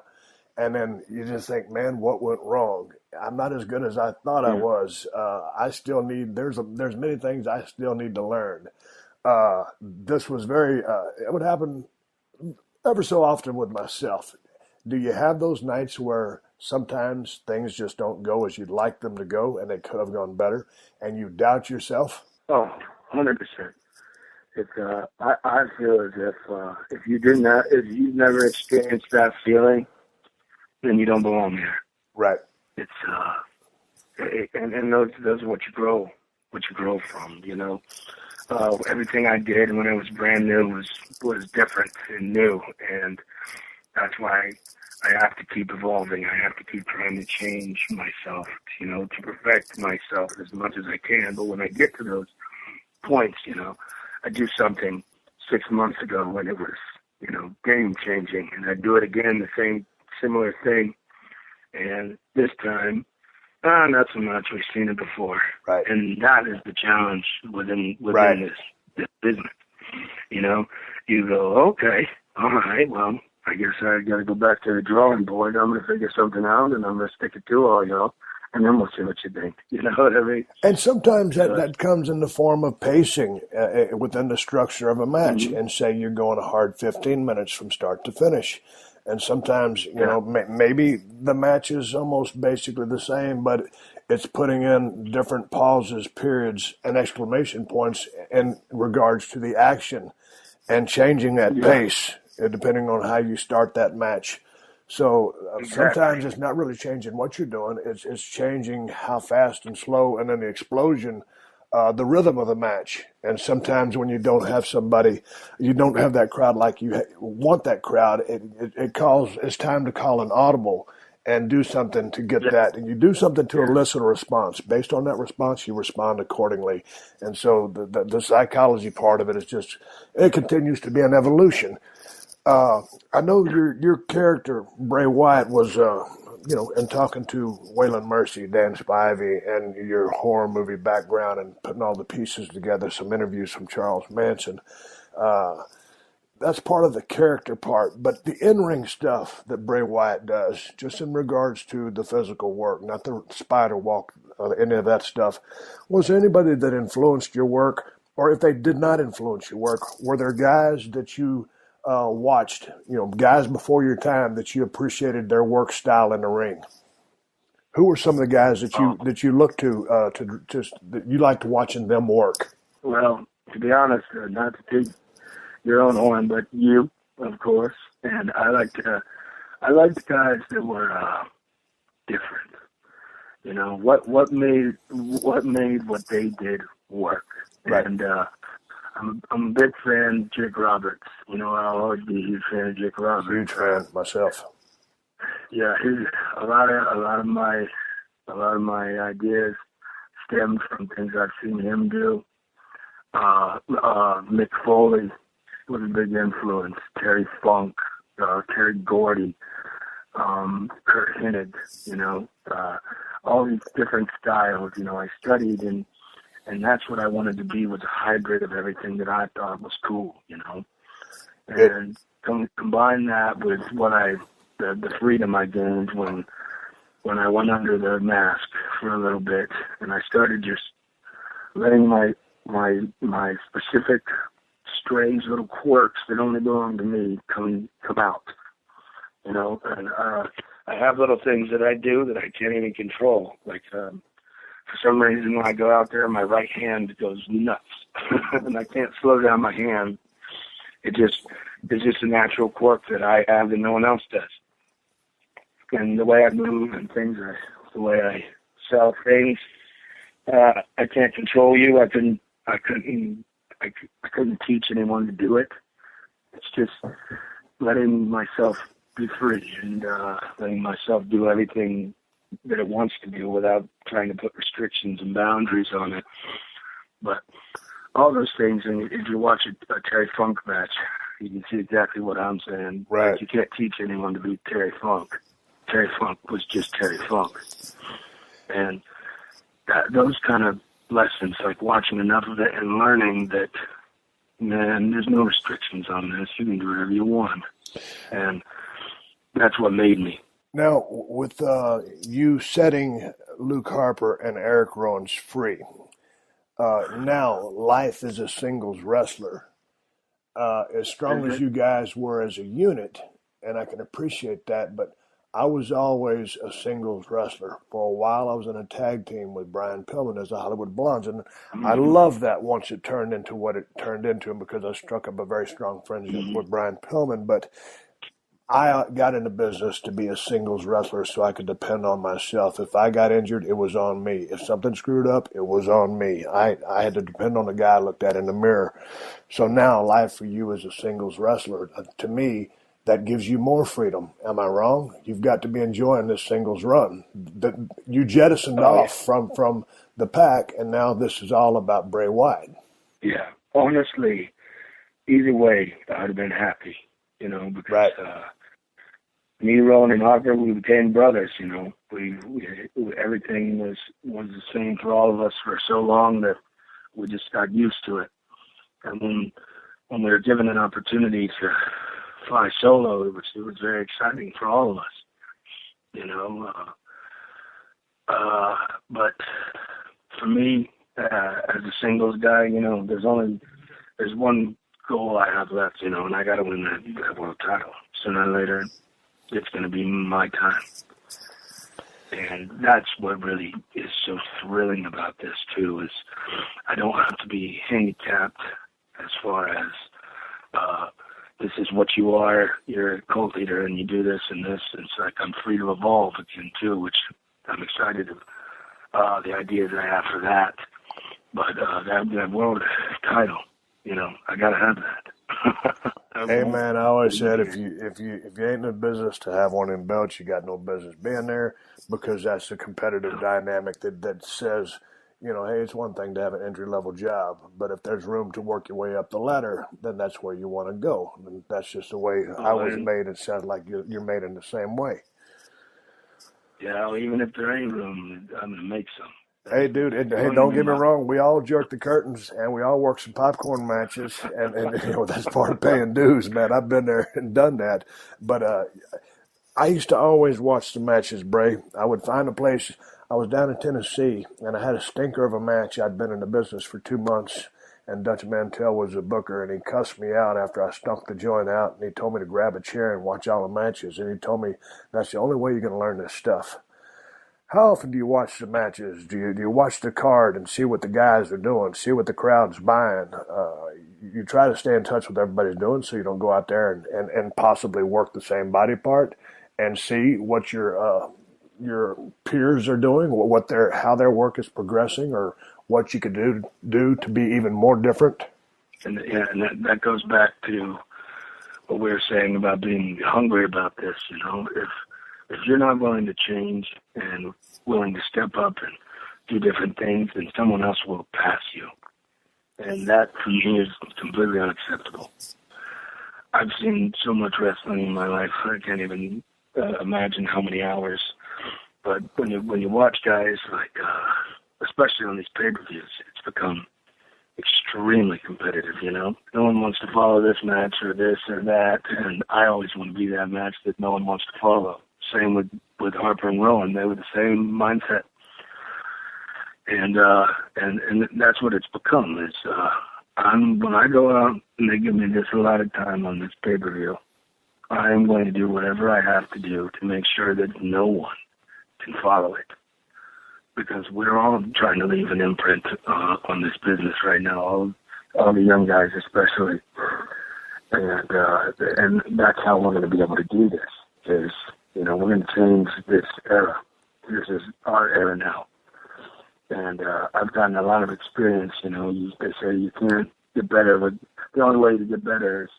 And then you just think, man, what went wrong? I'm not as good as I thought I was. I still need, there's many things I still need to learn. This was it would happen ever so often with myself. Do you have those nights where sometimes things just don't go as you'd like them to go, and they could have gone better, and you doubt yourself? Oh, 100%. It's I feel as if you've never experienced that feeling, then you don't belong there. Right. It's and those are what you grow from. Everything I did when I was brand new was different and new, and that's why I have to keep evolving. I have to keep trying to change myself, to perfect myself as much as I can. But when I get to those points, I do something 6 months ago when it was, game changing, and I do it again, the same similar thing. And this time, Not so much. We've seen it before. Right. And that is the challenge within Right. this business. You know, you go, okay, all right, well, I guess I got to go back to the drawing board. I'm going to figure something out, and I'm going to stick it to all y'all, and then we'll see what you think. You know what I mean? And sometimes that comes in the form of pacing within the structure of a match, Mm-hmm. and say you're going a hard 15 minutes from start to finish. And sometimes, you know, maybe the match is almost basically the same, but it's putting in different pauses, periods, and exclamation points in regards to the action and changing that pace depending on how you start that match. So sometimes it's not really changing what you're doing. It's changing how fast and slow, and then the explosion, the rhythm of the match. And sometimes when you don't have somebody, you don't have that crowd like you want that crowd, it's time to call an audible and do something to get that. And you do something to elicit a response. Based on that response, you respond accordingly. And so the psychology part of it is just, it continues to be an evolution. I know your character, Bray Wyatt, was, in talking to Waylon Mercy, Dan Spivey, and your horror movie background and putting all the pieces together, some interviews from Charles Manson. That's part of the character part, but the in-ring stuff that Bray Wyatt does, just in regards to the physical work, not the spider walk, any of that stuff, was there anybody that influenced your work? Or if they did not influence your work, were there guys that you watched, guys before your time that you appreciated their work style in the ring? Who were some of the guys that you looked to just that you liked watching them work? Well, to be honest, not to take your own horn, but you, of course. And I liked guys that were different. You know, what made what they did work. Right. And I'm a big fan of Jake Roberts. You know, I'll always be a huge fan of Jake Roberts. Huge fan myself. Yeah, a lot of my ideas stem from things I've seen him do. Mick Foley was a big influence. Terry Funk, Terry Gordy, Kurt Hennig, all these different styles. I studied and that's what I wanted to be, was a hybrid of everything that I thought was cool, And combine that with the freedom I gained when I went under the mask for a little bit, and I started just letting my specific strange little quirks that only belong to me come out, And I have little things that I do that I can't even control, like. For some reason, when I go out there, my right hand goes nuts, and I can't slow down my hand. It's just a natural quirk that I have that no one else does. And the way I move and things, the way I sell things, I can't control you. I couldn't teach anyone to do it. It's just letting myself be free and letting myself do everything that it wants to do without trying to put restrictions and boundaries on it. But all those things, and if you watch a Terry Funk match, you can see exactly what I'm saying. Right. Like, you can't teach anyone to be Terry Funk. Terry Funk was just Terry Funk. And those kind of lessons, like watching enough of it and learning that, man, there's no restrictions on this. You can do whatever you want. And that's what made me. Now, with you setting Luke Harper and Eric Rowan's free, now life as a singles wrestler, as strong as you guys were as a unit, and I can appreciate that, but I was always a singles wrestler. For a while, I was in a tag team with Brian Pillman as the Hollywood Blondes, and I love that once it turned into what it turned into, because I struck up a very strong friendship with Brian Pillman, but I got into business to be a singles wrestler so I could depend on myself. If I got injured, it was on me. If something screwed up, it was on me. I had to depend on the guy I looked at in the mirror. So now life for you as a singles wrestler, to me, that gives you more freedom. Am I wrong? You've got to be enjoying this singles run. You jettisoned off from the pack, and now this is all about Bray Wyatt. Yeah. Honestly, either way, I'd have been happy. Because me, Rowan, and Harper, we became brothers. You know, we everything was the same for all of us for so long that we just got used to it. And when we were given an opportunity to fly solo, it was very exciting for all of us. You know, but for me, as a singles guy, you know, there's one goal I have left, you know, and I got to win that world title. Sooner or later, it's going to be my time. And that's what really is so thrilling about this, too, is I don't have to be handicapped as far as this is what you are. You're a cult leader, and you do this and this. It's like I'm free to evolve again, too, which I'm excited of the ideas I have for that. But that world title, you know, I got to have that. Hey, man, I always said if you ain't in the business to have one in belts, you got no business being there, because that's the competitive dynamic that says, you know, hey, it's one thing to have an entry-level job, but if there's room to work your way up the ladder, then that's where you want to go. And that's just the way I was made. It sounds like you're made in the same way. Yeah, well, even if there ain't room, I'm going to make some. Hey, dude, hey, don't get me wrong. We all jerk the curtains, and we all work some popcorn matches, and you know, that's part of paying dues, man. I've been there and done that. But I used to always watch the matches, Bray. I would find a place. I was down in Tennessee, and I had a stinker of a match. I'd been in the business for 2 months, and Dutch Mantell was the booker, and he cussed me out after I stunk the joint out, and he told me to grab a chair and watch all the matches, and he told me that's the only way you're going to learn this stuff. How often do you watch the matches? Do you watch the card and see what the guys are doing, see what the crowd's buying? You try to stay in touch with what everybody's doing so you don't go out there and possibly work the same body part and see what your peers are doing, how their work is progressing, or what you could do to be even more different. And that goes back to what we were saying about being hungry about this. You know, if you're not willing to change and willing to step up and do different things, then someone else will pass you. And that, for me, is completely unacceptable. I've seen so much wrestling in my life, I can't even imagine how many hours. But when you watch guys like, especially on these pay-per-views, it's become extremely competitive, you know? No one wants to follow this match or this or that, and I always want to be that match that no one wants to follow. Same with Harper and Rowan. They were the same mindset. And that's what it's become. Is when I go out and they give me this allotted time on this pay-per-view, I am going to do whatever I have to do to make sure that no one can follow it. Because we're all trying to leave an imprint on this business right now, all the young guys especially. And that's how we're going to be able to do this. Is, you know, we're going to change this era. This is our era now. And I've gotten a lot of experience, you know. They say you can't get better, but the only way to get better is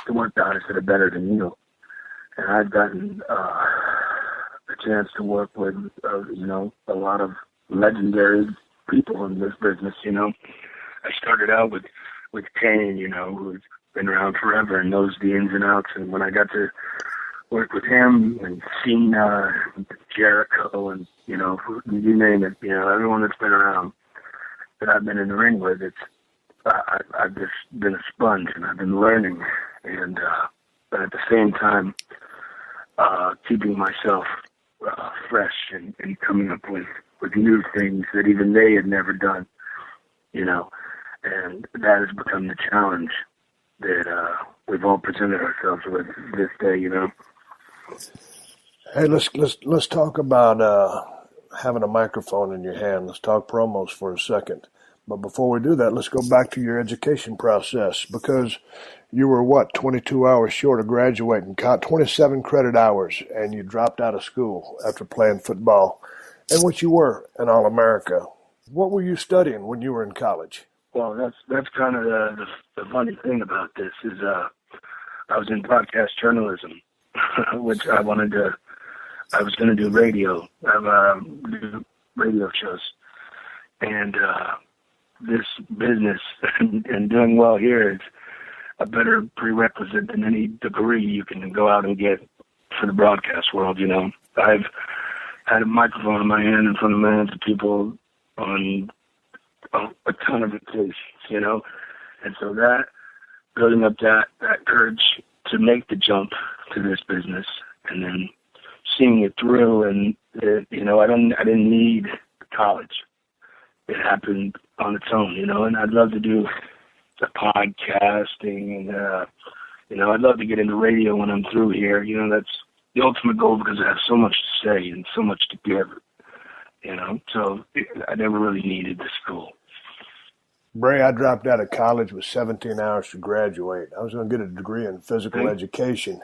to work guys that are better than you. And I've gotten a chance to work with, you know, a lot of legendary people in this business, you know. I started out with Kane, you know, who's been around forever and knows the ins and outs. And when I got to work with him and Cena, Jericho, and, you know, you name it, you know, everyone that's been around that I've been in the ring with, I've just been a sponge, and I've been learning, and but at the same time, keeping myself fresh and coming up with new things that even they had never done, you know, and that has become the challenge that we've all presented ourselves with this day, you know. Hey, let's talk about having a microphone in your hand. Let's talk promos for a second. But before we do that, let's go back to your education process, because you were, 22 hours short of graduating, 27 credit hours, and you dropped out of school after playing football, and which you were an All-America. What were you studying when you were in college? Well, that's kind of the funny thing about this is I was in podcast journalism, which I was going to do radio, do radio shows, and this business and doing well here is a better prerequisite than any degree you can go out and get for the broadcast world, you know. I've had a microphone in my hand in front of millions of people on a ton of occasions, you know. And so that, building up that courage to make the jump to this business, and then seeing it through, and you know, I didn't need college. It happened on its own, you know. And I'd love to do the podcasting, and you know, I'd love to get into radio when I'm through here. You know, that's the ultimate goal, because I have so much to say and so much to give. You know, so I never really needed the school. Bray, I dropped out of college with 17 hours to graduate. I was going to get a degree in physical education.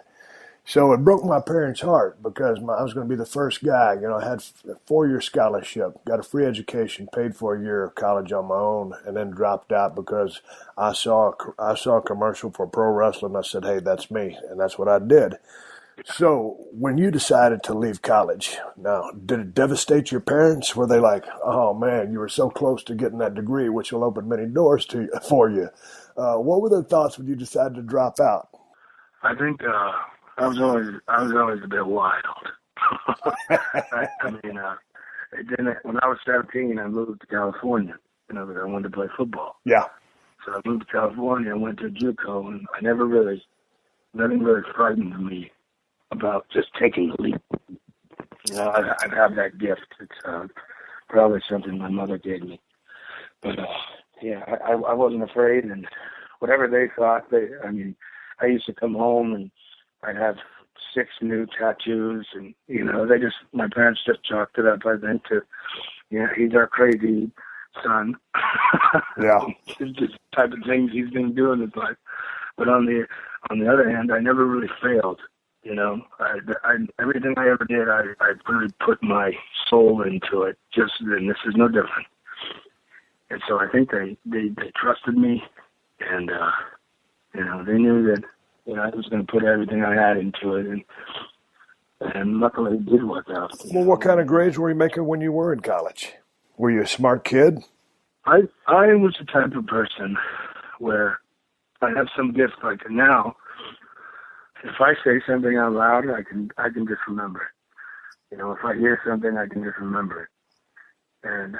So it broke my parents' heart, because I was going to be the first guy. You know, I had a 4-year scholarship, got a free education, paid for a year of college on my own, and then dropped out because I saw a commercial for pro wrestling. I said, hey, that's me, and that's what I did. So when you decided to leave college, now, did it devastate your parents? Were they like, oh, man, you were so close to getting that degree, which will open many doors for you? What were their thoughts when you decided to drop out? I think I was always a bit wild. I mean, then when I was 17, I moved to California, you know, because I wanted to play football. Yeah. So I moved to California and went to JUCO, and nothing really frightened me about just taking the leap. You know, I have that gift. It's probably something my mother gave me. But, yeah, I wasn't afraid, and whatever they thought, I used to come home and I'd have 6 new tattoos, and, you know, my parents just chalked it up, I think, to, you know, he's our crazy son. Yeah. It's just the type of things he's been doing in his life. But on the other hand, I never really failed. You know, everything I ever did, I really put my soul into it. And this is no different. And so I think they trusted me, and you know, they knew that, you know, I was going to put everything I had into it, and luckily it did work out. Well, what kind of grades were you making when you were in college? Were you a smart kid? I was the type of person where I have some gift. Like now, if I say something out loud, I can just remember it. You know, if I hear something, I can just remember it. And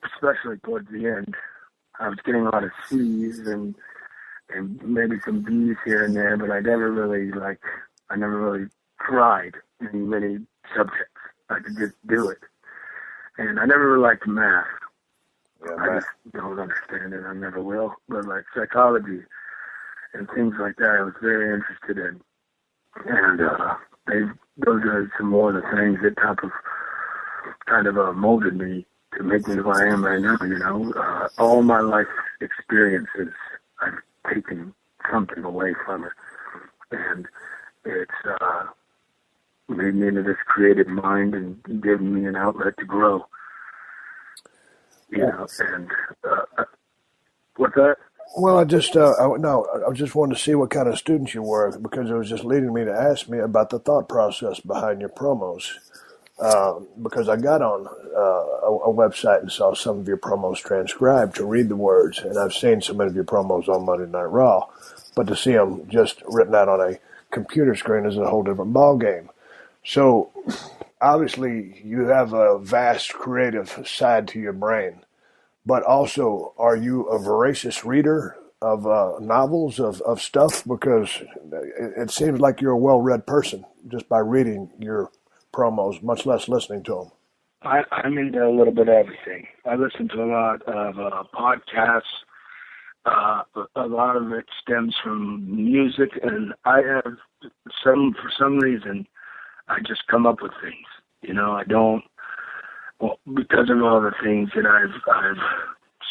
especially towards the end, I was getting a lot of C's and maybe some B's here and there, but I never really tried in many subjects. I could just do it. And I never really liked math. Yeah, I just don't understand it. I never will. But like psychology and things like that, I was very interested in. And those are some more of the things that kind of molded me to make me who I am right now. You know, all my life experiences, I've taken something away from it, and it's made me into this creative mind and given me an outlet to grow. You know, and what's that? Well, I just wanted to see what kind of student you were, because it was just leading me to ask me about the thought process behind your promos. Because I got on a website and saw some of your promos transcribed to read the words, and I've seen so many of your promos on Monday Night Raw, but to see them just written out on a computer screen is a whole different ball game. So obviously you have a vast creative side to your brain, but also are you a voracious reader of novels, of stuff? Because it seems like you're a well-read person just by reading your promos, much less listening to them. I'm into a little bit of everything. I listen to a lot of podcasts. A lot of it stems from music, and I have for some reason, I just come up with things. You know, I don't, because of all the things that I've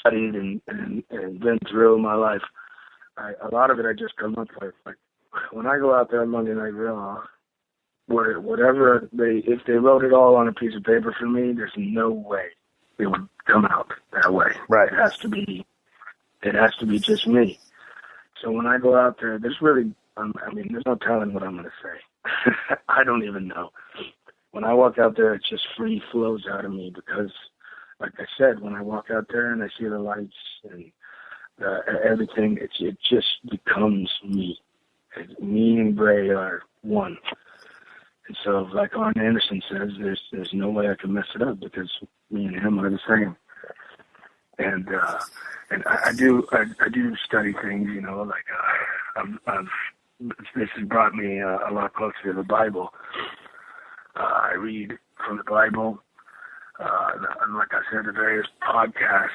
studied and been through in my life. A lot of it I just come up with. Like when I go out there on Monday Night Raw, whatever if they wrote it all on a piece of paper for me, there's no way it would come out that way. Right. It has to be just me. So when I go out there, there's no telling what I'm going to say. I don't even know. When I walk out there, it just free flows out of me because, like I said, when I walk out there and I see the lights and everything, it just becomes me. Me and Bray are one. And so, like Arn Anderson says, there's no way I can mess it up because me and him are the same. And I do study things, you know, like this has brought me a lot closer to the Bible. I read from the Bible. And like I said, the various podcasts,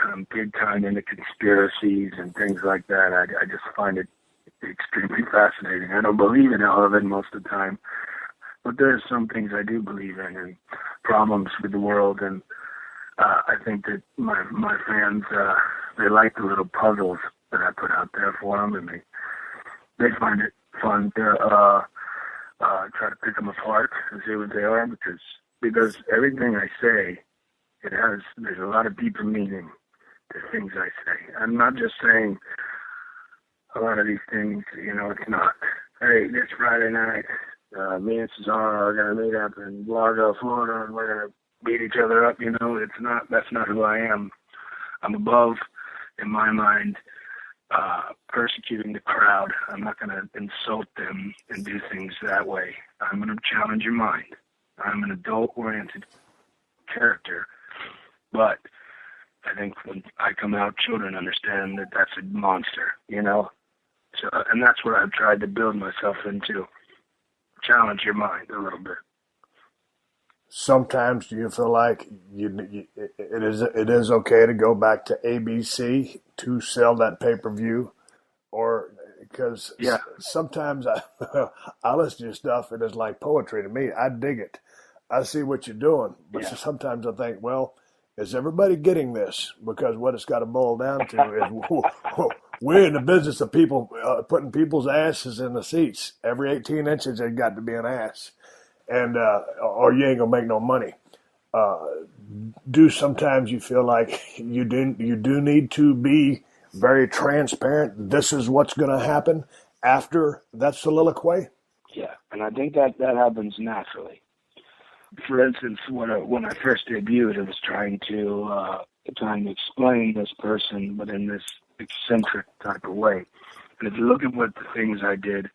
I'm big time into conspiracies and things like that. I just find it extremely fascinating. I don't believe in all of it most of the time, but there's some things I do believe in, and problems with the world. And I think that my fans, they like the little puzzles that I put out there for them, and they find it fun to try to pick them apart and see what they are, because everything I say, there's a lot of deeper meaning to things I say. I'm not just saying a lot of these things, you know, it's not, hey, this Friday night, me and Cesaro are going to meet up in Largo, Florida, and we're going to beat each other up, you know. That's not who I am. I'm above, in my mind, persecuting the crowd. I'm not going to insult them and do things that way. I'm going to challenge your mind. I'm an adult-oriented character, but I think when I come out, children understand that that's a monster, you know? So, and that's what I've tried to build myself into, challenge your mind a little bit. Sometimes do you feel like it is okay to go back to ABC to sell that pay-per-view? Or because sometimes I listen to your stuff and it's like poetry to me. I dig it. I see what you're doing. But sometimes I think, well, is everybody getting this? Because what it's got to boil down to is we're in the business of people putting people's asses in the seats. Every 18 inches, there's got to be an ass. And or you ain't going to make no money. Do sometimes you feel like you do need to be very transparent? This is what's going to happen after that soliloquy? Yeah, and I think that happens naturally. For instance, when I first debuted, I was trying to explain this person, but in this eccentric type of way. And if you look at what the things I did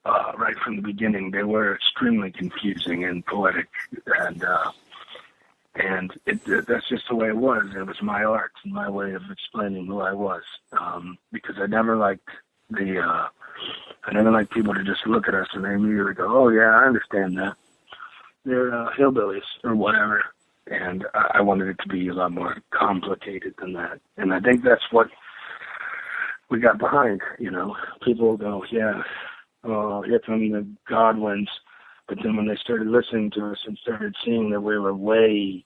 right from the beginning, they were extremely confusing and poetic, and that's just the way it was. It was my art and my way of explaining who I was, because I never liked people to just look at us and they immediately go, "Oh yeah, I understand that." They're hillbillies or whatever, and I wanted it to be a lot more complicated than that. And I think that's what we got behind. You know, people go, "Yeah, oh, here come the Godwins," but then when they started listening to us and started seeing that we were way,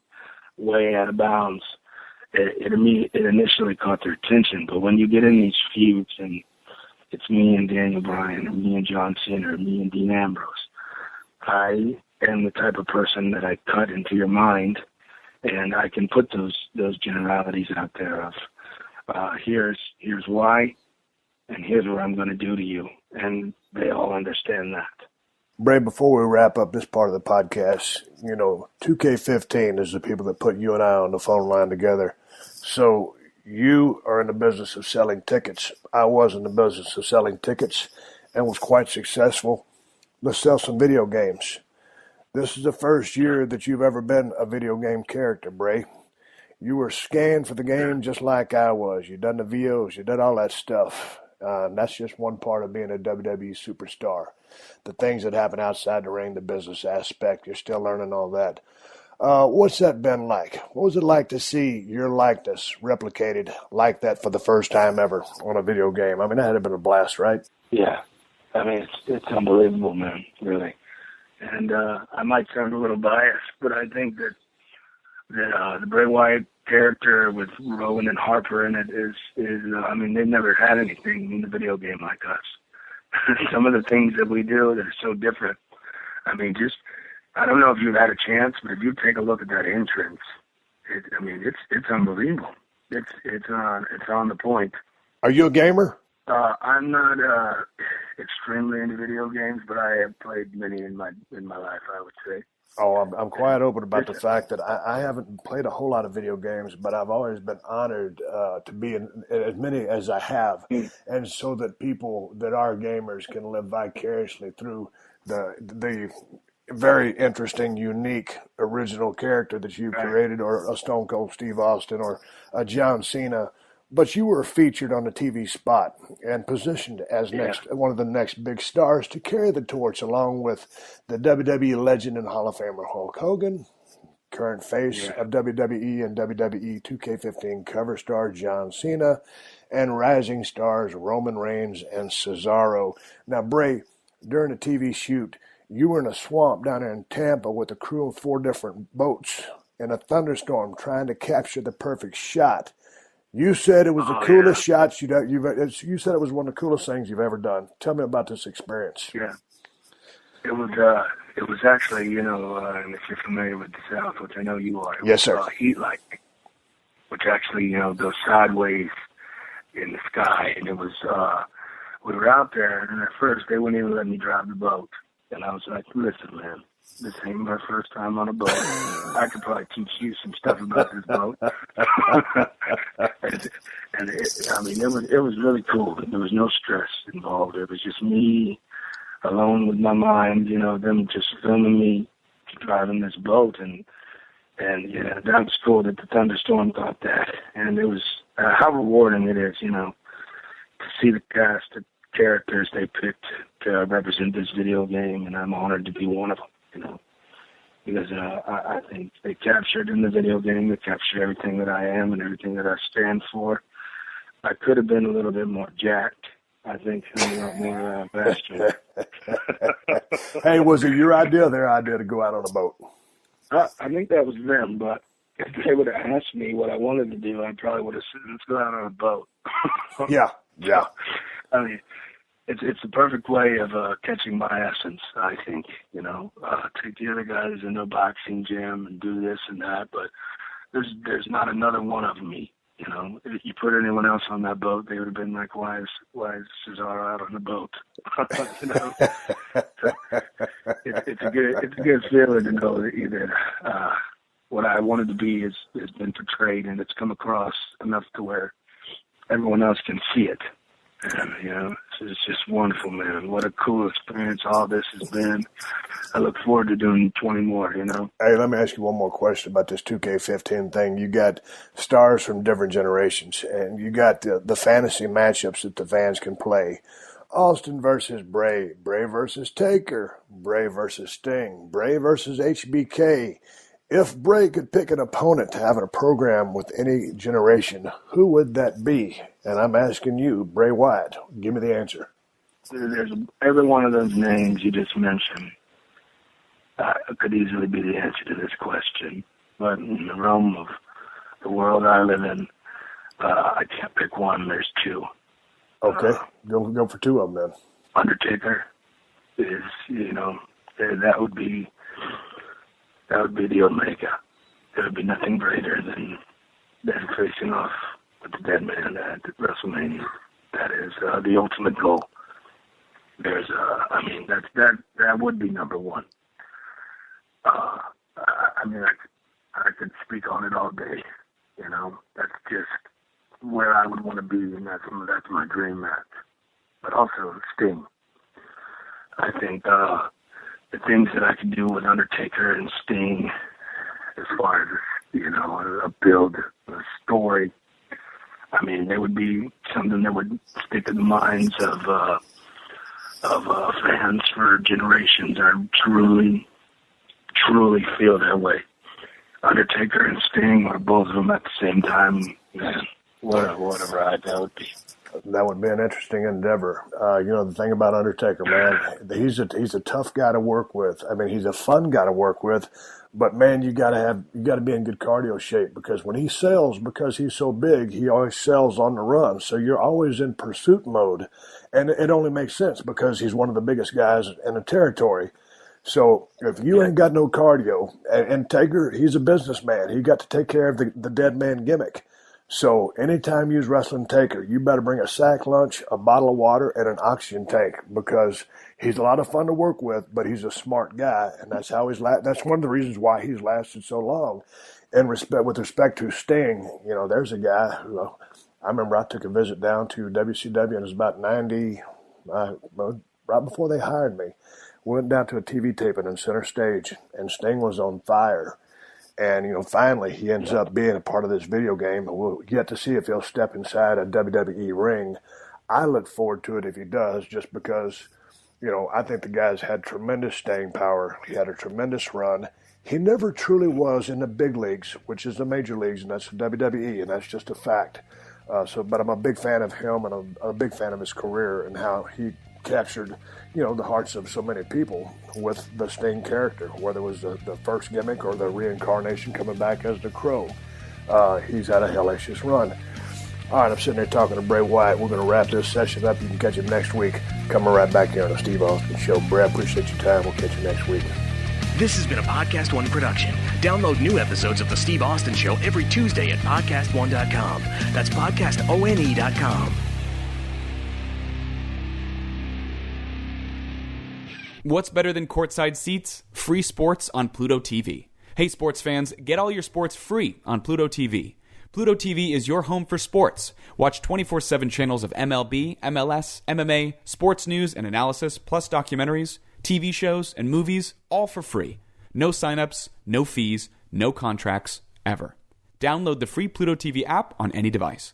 way out of bounds, it initially caught their attention. But when you get in these feuds and it's me and Daniel Bryan, or me and John Cena, or me and Dean Ambrose, I am the type of person that I cut into your mind, and I can put those generalities out there of here's why, and here's what I'm going to do to you, and they all understand that. Bray, before we wrap up this part of the podcast, you know, 2K15 is the people that put you and I on the phone line together. So you are in the business of selling tickets. I was in the business of selling tickets and was quite successful. Let's sell some video games. This is the first year that you've ever been a video game character, Bray. You were scanned for the game just like I was. You done the VOs, you did all that stuff. And that's just one part of being a WWE superstar. The things that happen outside the ring, the business aspect, you're still learning all that. What's that been like? What was it like to see your likeness replicated like that for the first time ever on a video game? I mean, that had been a blast, right? Yeah. I mean, it's unbelievable, man, really. And I might sound a little biased, but I think that the Bray Wyatt character with Rowan and Harper in it is I mean, they've never had anything in the video game like us. Some of the things that we do that are so different. I mean, I don't know if you've had a chance, but if you take a look at that entrance, it's unbelievable. It's on the point. Are you a gamer? I'm not extremely into video games, but I have played many in my life, I would say. Oh, I'm quite open about the fact that I haven't played a whole lot of video games, but I've always been honored to be in as many as I have, and so that people that are gamers can live vicariously through the very interesting, unique, original character that you created, or a Stone Cold Steve Austin, or a John Cena. But you were featured on the TV spot and positioned as one of the next big stars to carry the torch, along with the WWE legend and Hall of Famer Hulk Hogan, current face of WWE and WWE 2K15 cover star John Cena, and rising stars Roman Reigns and Cesaro. Now, Bray, during the TV shoot, you were in a swamp down there in Tampa with a crew of 4 different boats in a thunderstorm trying to capture the perfect shot. You said it was the coolest shots you said it was one of the coolest things you've ever done. Tell me about this experience. Yeah. It was actually, and if you're familiar with the South, which I know you are, yes, sir. Heat lightning, which actually, goes sideways in the sky. And it was, we were out there, and at first they wouldn't even let me drive the boat. And I was like, listen, man, this ain't my first time on a boat. I could probably teach you some stuff about this boat. It was really cool. There was no stress involved. It was just me alone with my mind, them just filming me driving this boat. And that was cool that the thunderstorm got that. And it was how rewarding it is, to see the cast of characters they picked to represent this video game, and I'm honored to be one of them, because I think they captured in the video game, they captured everything that I am and everything that I stand for. I could have been a little bit more jacked, I think, a lot more bastard. Hey, was it your idea or their idea to go out on a boat? I think that was them, but if they would have asked me what I wanted to do, I probably would have said, let's go out on a boat. Yeah. I mean, it's the perfect way of catching my essence, I think, take the other guys in a boxing gym and do this and that, but there's not another one of me, If you put anyone else on that boat, they would have been like, why is Cesaro out on the boat? It's a good feeling to know that either what I wanted to be has been portrayed, and it's come across enough to where everyone else can see it. And, it's just wonderful, man. What a cool experience all this has been. I look forward to doing 20 more, Hey, let me ask you one more question about this 2K15 thing. You got stars from different generations, and you got the fantasy matchups that the fans can play. Austin versus Bray, Bray versus Taker, Bray versus Sting, Bray versus HBK. If Bray could pick an opponent to have in a program with any generation, who would that be? And I'm asking you, Bray Wyatt. Give me the answer. There's every one of those names you just mentioned could easily be the answer to this question. But in the realm of the world I live in, I can't pick one. There's 2. Okay, go for 2 of them then. Undertaker is, that would be the Omega. There would be nothing greater than facing off with the dead man at WrestleMania. That is the ultimate goal. There's, that would be number 1. I could speak on it all day. That's just where I would want to be, and that's my dream match. But also Sting. I think the things that I could do with Undertaker and Sting, as far as a build, a story, they would be something that would stick in the minds of fans for generations. I truly feel that way. Undertaker and Sting, or both of them at the same time, man, what a ride that would be. That would be an interesting endeavor. The thing about Undertaker, man, he's a tough guy to work with. He's a fun guy to work with, but man, you got to be in good cardio shape, because when he sells, because he's so big, he always sells on the run. So you're always in pursuit mode, and it only makes sense because he's one of the biggest guys in the territory. So if you ain't got no cardio, and Taker, he's a businessman. He got to take care of the dead man gimmick. So anytime you're wrestling Taker, you better bring a sack lunch, a bottle of water, and an oxygen tank, because he's a lot of fun to work with, but he's a smart guy, and that's how that's one of the reasons why he's lasted so long. And with respect to Sting, there's a guy who I remember I took a visit down to WCW, and it was about 90, right before they hired me. went down to a TV taping in center stage, and Sting was on fire. And, finally he ends up being a part of this video game. We'll get to see if he'll step inside a WWE ring. I look forward to it if he does, just because, I think the guy's had tremendous staying power. He had a tremendous run. He never truly was in the big leagues, which is the major leagues, and that's the WWE, and that's just a fact. But I'm a big fan of him, and I'm a big fan of his career and how he captured, the hearts of so many people with the Sting character, whether it was the first gimmick or the reincarnation coming back as the Crow. He's had a hellacious run. All right, I'm sitting there talking to Bray Wyatt. We're going to wrap this session up. You can catch him next week. Coming right back here on the Steve Austin Show. Bray, I appreciate your time. We'll catch you next week. This has been a Podcast One production. Download new episodes of The Steve Austin Show every Tuesday at PodcastOne.com. That's PodcastOne.com. What's better than courtside seats? Free sports on Pluto TV. Hey, sports fans, get all your sports free on Pluto TV. Pluto TV is your home for sports. Watch 24/7 channels of MLB, MLS, MMA, sports news and analysis, plus documentaries, TV shows, and movies, all for free. No signups, no fees, no contracts, ever. Download the free Pluto TV app on any device.